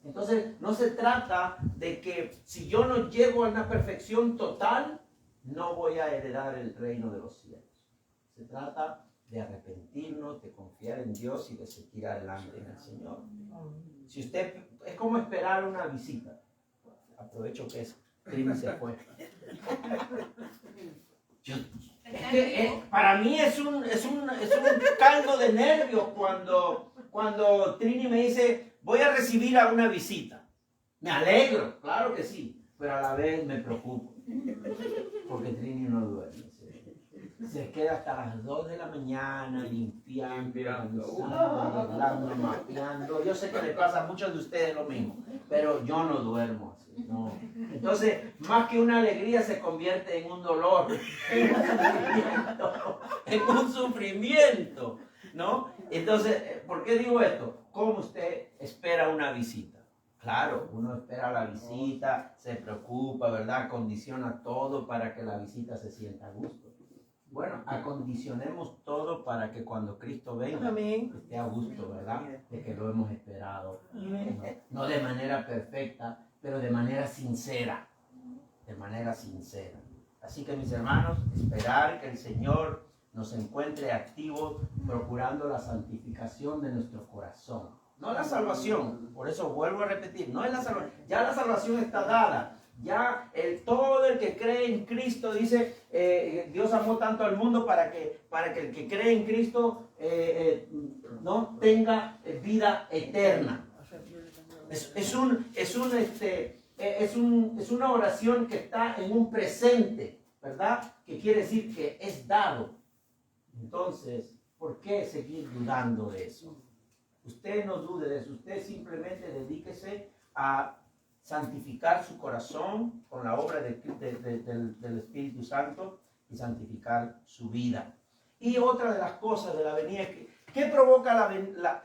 Entonces, no se trata de que si yo no llego a una perfección total, no voy a heredar el reino de los cielos. Se trata de arrepentirnos, de confiar en Dios y de seguir adelante en el Señor. Si usted, es como esperar una visita. Aprovecho que Trini se fue. Para mí es un caldo de nervios cuando Trini me dice, voy a recibir a una visita. Me alegro, claro que sí, pero a la vez me preocupo. Porque Trini no duerme. Se queda hasta las 2 de la mañana limpiando, arreglando, mapeando. Yo sé que le pasa a muchos de ustedes lo mismo, pero yo no duermo así, no. Entonces, más que una alegría se convierte en un dolor, en un sufrimiento, ¿no? Entonces, ¿por qué digo esto? ¿Cómo usted espera una visita? Claro, uno espera la visita, se preocupa, ¿verdad? Condiciona todo para que la visita se sienta a gusto. Bueno, acondicionemos todo para que cuando Cristo venga esté a gusto, ¿verdad? De que lo hemos esperado. No de manera perfecta, pero de manera sincera. De manera sincera. Así que mis hermanos, esperar que el Señor nos encuentre activos procurando la santificación de nuestro corazón. No la salvación, por eso vuelvo a repetir, no es la salvación, ya la salvación está dada. Ya todo el que cree en Cristo, dice, Dios amó tanto al mundo para que el que cree en Cristo no tenga vida eterna. Es una oración que está en un presente, ¿verdad? Que quiere decir que es dado. Entonces, ¿por qué seguir dudando de eso? Usted no dude de eso. Usted simplemente dedíquese a santificar su corazón con la obra del Espíritu Santo y santificar su vida. Y otra de las cosas de la venida, ¿qué provoca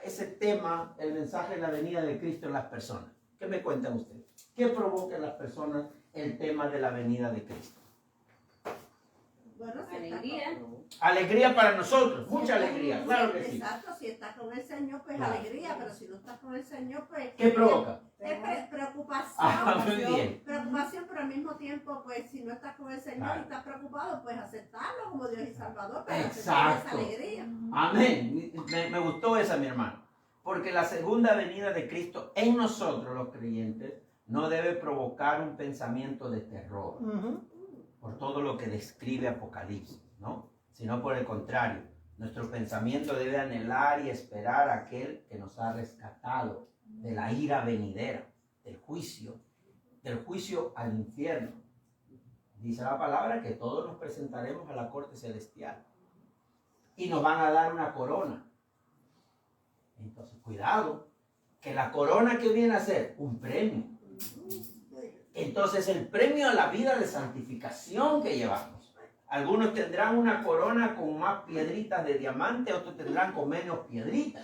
ese tema, el mensaje de la venida de Cristo en las personas? ¿Qué me cuentan ustedes? ¿Qué provoca en las personas el tema de la venida de Cristo? Bueno, si Alegría. Alegría para nosotros, mucha alegría, claro que sí. Exacto, si estás con el Señor, pues Claro. alegría, pero si no estás con el Señor, pues... ¿Qué provoca? Es preocupación. Muy bien. Preocupación, pero al mismo tiempo, pues si no estás con el Señor Claro. y estás preocupado, pues aceptarlo como Dios y Salvador, pero aceptar esa Exacto. alegría. Amén. Me gustó esa, mi hermano. Porque la segunda venida de Cristo en nosotros, los creyentes, no debe provocar un pensamiento de terror por todo lo que describe Apocalipsis, ¿no? Sino por el contrario, nuestro pensamiento debe anhelar y esperar a aquel que nos ha rescatado de la ira venidera, del juicio al infierno. Dice la palabra que todos nos presentaremos a la corte celestial y nos van a dar una corona. Entonces, cuidado, que la corona que viene a ser un premio. Entonces, el premio a la vida de santificación que llevamos. Algunos tendrán una corona con más piedritas de diamante, otros tendrán con menos piedritas.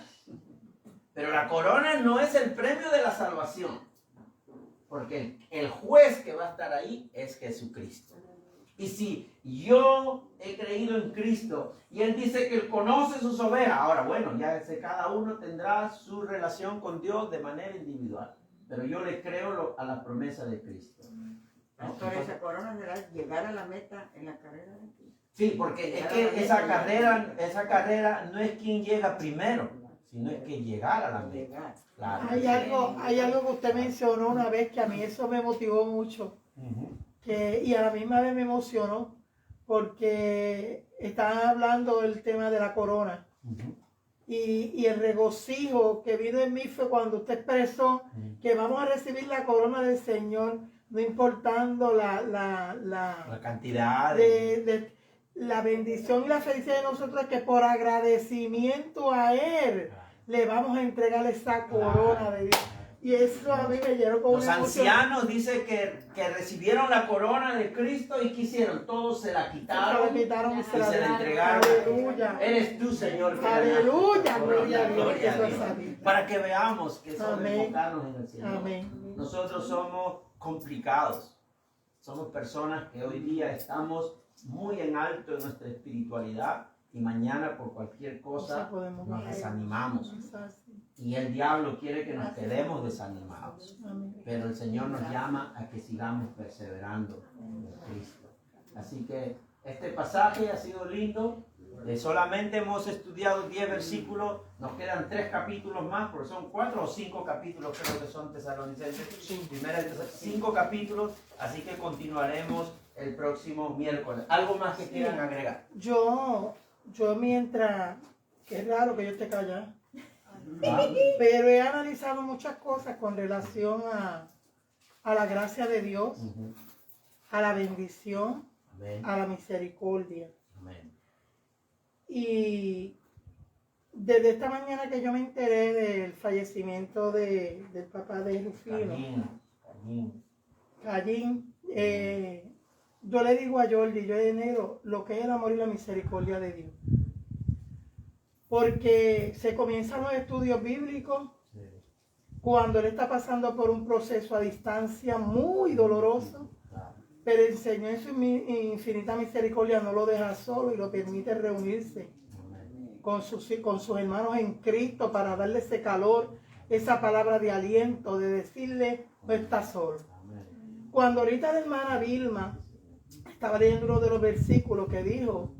Pero la corona no es el premio de la salvación, porque el juez que va a estar ahí es Jesucristo. Y si yo he creído en Cristo y Él dice que Él conoce sus ovejas, ahora bueno, ya cada uno tendrá su relación con Dios de manera individual. Pero yo le creo a la promesa de Cristo. ¿No? Pastor, esa corona será llegar a la meta en la carrera de Cristo. Sí, porque es que esa carrera no es quien llega primero, sino es que llegar a la meta. Claro. Hay algo que usted mencionó una vez que a mí eso me motivó mucho. Y a la misma vez me emocionó porque estaban hablando del tema de la corona. Y el regocijo que vino en mí fue cuando usted expresó que vamos a recibir la corona del Señor, no importando la cantidad de la bendición y la felicidad de nosotros, que por agradecimiento a Él le vamos a entregar esa corona de Dios. Y eso a mí me llenó con Los una emoción. ancianos dice que recibieron la corona de Cristo y quisieron, todos se la quitaron, y se la entregaron. Aleluya. Eres tú, Señor. Aleluya, gloria a Dios. Gloria a Eso Dios. es así. Para que veamos que somos Amén. enfocarnos en el Señor. Amén. Nosotros somos complicados. Somos personas que hoy día estamos muy en alto en nuestra espiritualidad y mañana por cualquier cosa nos desanimamos. Y el diablo quiere que nos quedemos desanimados. Pero el Señor nos llama a que sigamos perseverando en Cristo. Así que este pasaje ha sido lindo. Solamente hemos estudiado 10 versículos. Nos quedan 3 capítulos más, porque son 4 o 5 capítulos, creo que son Tesalonicenses. 5 capítulos. Así que continuaremos el próximo miércoles. ¿Algo más que quieran agregar? Yo mientras, que es raro que yo esté callada, pero he analizado muchas cosas con relación a la gracia de Dios, a la bendición, Amén. a la misericordia. Amén. Y desde esta mañana que yo me enteré del fallecimiento del papá de Rufino, Callín, yo le digo a Jordi, yo de enero, lo que es el amor y la misericordia de Dios. Porque se comienzan los estudios bíblicos cuando él está pasando por un proceso a distancia muy doloroso, pero el Señor en su infinita misericordia no lo deja solo y lo permite reunirse con sus hermanos en Cristo para darle ese calor, esa palabra de aliento, de decirle, no estás solo. Cuando ahorita la hermana Vilma estaba leyendo uno de los versículos que dijo,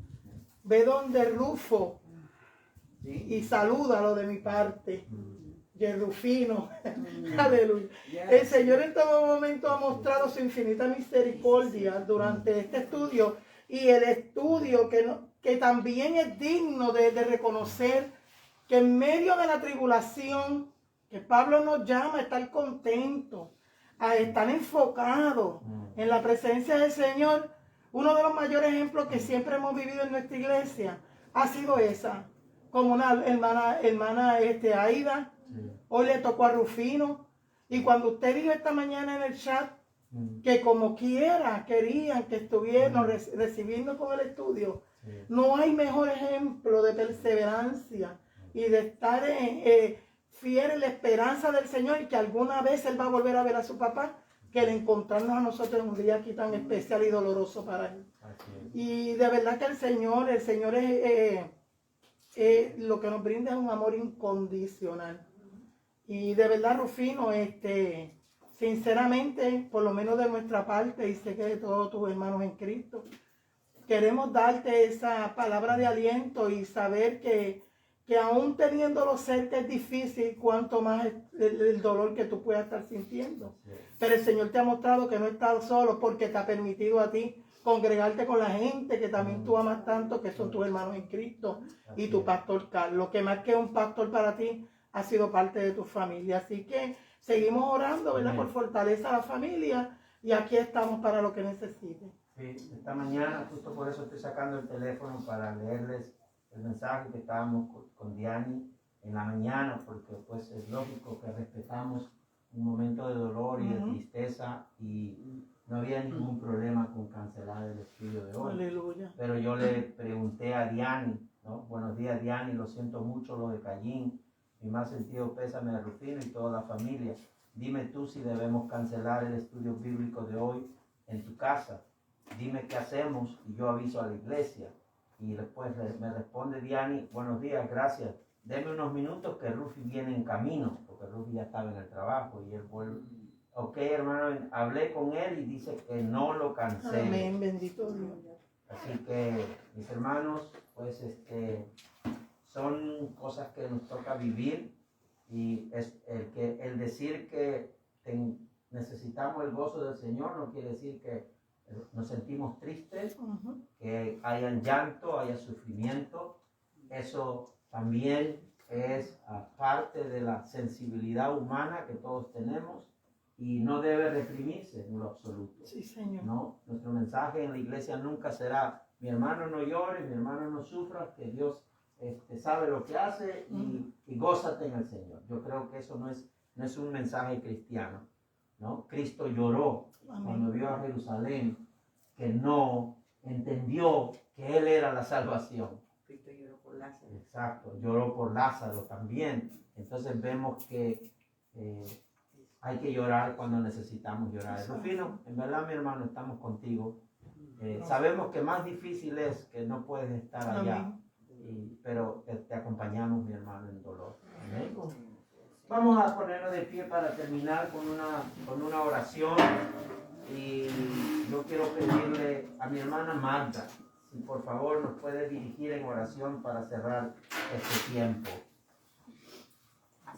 ve donde Rufo y salúdalo de mi parte, de Rufino. Aleluya. El Señor en todo momento ha mostrado su infinita misericordia durante este estudio, y el estudio que también es digno de reconocer que en medio de la tribulación, que Pablo nos llama a estar contentos, a estar enfocados en la presencia del Señor. Uno de los mayores ejemplos que siempre hemos vivido en nuestra iglesia ha sido esa. como una hermana Aida, hoy le tocó a Rufino. Y cuando usted dijo esta mañana en el chat que como quiera querían que estuvieran recibiendo con el estudio, no hay mejor ejemplo de perseverancia y de estar fiel en la esperanza del Señor y que alguna vez Él va a volver a ver a su papá, que el encontrarnos a nosotros en un día aquí tan especial y doloroso para Él. Y de verdad que el Señor es lo que nos brinda es un amor incondicional. Y de verdad, Rufino, sinceramente, por lo menos de nuestra parte, y sé que de todos tus hermanos en Cristo, queremos darte esa palabra de aliento y saber que aún teniéndolo cerca es difícil, cuanto más el dolor que tú puedas estar sintiendo. Pero el Señor te ha mostrado que no estás solo porque te ha permitido a ti congregarte con la gente que también tú amas tanto, que son tus hermanos en Cristo y tu pastor Carlos, que más que un pastor para ti, ha sido parte de tu familia. Así que seguimos orando, ¿verdad? Por fortaleza a la familia y aquí estamos para lo que necesiten. Sí, esta mañana, justo por eso estoy sacando el teléfono para leerles el mensaje que estábamos con Diani en la mañana, porque pues es lógico que respetamos un momento de dolor y de tristeza y no había ningún problema con cancelar el estudio de hoy. Aleluya. Pero yo le pregunté a Diani, ¿no? Buenos días, Diani, lo siento mucho lo de Cayín, mi más sentido pésame de Rufino y toda la familia. Dime tú si debemos cancelar el estudio bíblico de hoy en tu casa. Dime qué hacemos y yo aviso a la iglesia. Y después me responde Diani, buenos días, gracias. Deme unos minutos que Rufi viene en camino, porque Rufi ya estaba en el trabajo y él vuelve. Ok, hermano, hablé con él y dice que no lo cancele. Amén, bendito Dios. Así que, mis hermanos, pues son cosas que nos toca vivir y el decir que necesitamos el gozo del Señor no quiere decir que nos sentimos tristes, que haya llanto, haya sufrimiento. Eso también es parte de la sensibilidad humana que todos tenemos y no debe reprimirse en lo absoluto. Sí, Señor. ¿No? Nuestro mensaje en la iglesia nunca será mi hermano no llore, mi hermano no sufra, que Dios sabe lo que hace y gózate en el Señor. Yo creo que eso no es un mensaje cristiano, ¿no? Cristo lloró cuando vio a Jerusalén, que no entendió que Él era la salvación. Cristo lloró por Lázaro. Exacto, lloró por Lázaro también. Entonces vemos que hay que llorar cuando necesitamos llorar. Rufino, en verdad, mi hermano, estamos contigo. Sabemos que más difícil es que no puedes estar allá, pero te acompañamos, mi hermano, en dolor. Amén. Vamos a ponernos de pie para terminar con una oración. Y yo quiero pedirle a mi hermana Magda, si por favor nos puede dirigir en oración para cerrar este tiempo.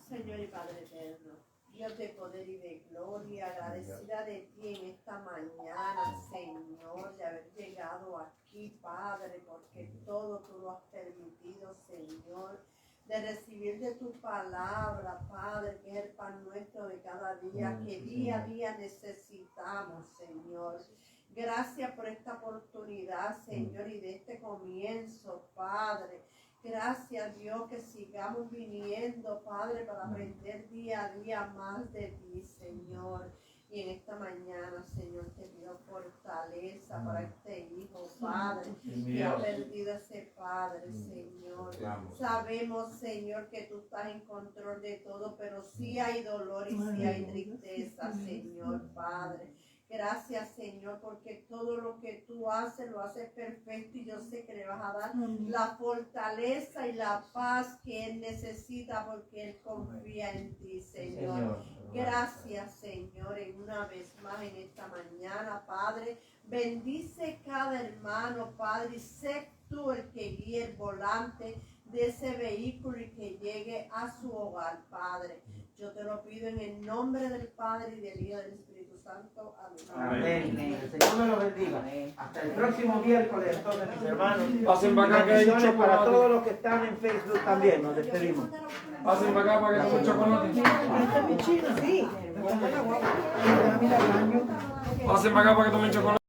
Señor y Padre eterno, Dios de poder y de gloria, agradecida de ti en esta mañana, Señor, de haber llegado aquí, Padre, porque todo tú lo has permitido, Señor, de recibir de tu palabra, Padre, que es el pan nuestro de cada día, que día a día necesitamos, Señor. Gracias por esta oportunidad, Señor, y de este comienzo, Padre. Gracias, Dios, que sigamos viniendo, Padre, para aprender día a día más de ti, Señor. Y en esta mañana, Señor, te pido fortaleza para este hijo, Padre, que ha perdido ese padre, Señor. Sabemos, Señor, que tú estás en control de todo, pero sí hay dolor y sí hay tristeza, Señor, Padre. Gracias, Señor, porque todo lo que tú haces, lo haces perfecto y yo sé que le vas a dar la fortaleza y la paz que él necesita porque él confía en ti, Señor. Gracias, Señor, y una vez más en esta mañana, Padre, bendice cada hermano, Padre, y sé tú el que guíe el volante de ese vehículo y que llegue a su hogar, Padre. Yo te lo pido en el nombre del Padre y del Hijo y del Espíritu Santo. Amén. Amén. El Señor me lo bendiga. Hasta el próximo miércoles, entonces, mis hermanos. Pasen para acá que hay Bendiciones para chocolate. todos los que están en Facebook también. Nos despedimos. Pasen para acá para que tomen chocolate. Esta es mi china. Sí. Pasen para acá para que tomen chocolate.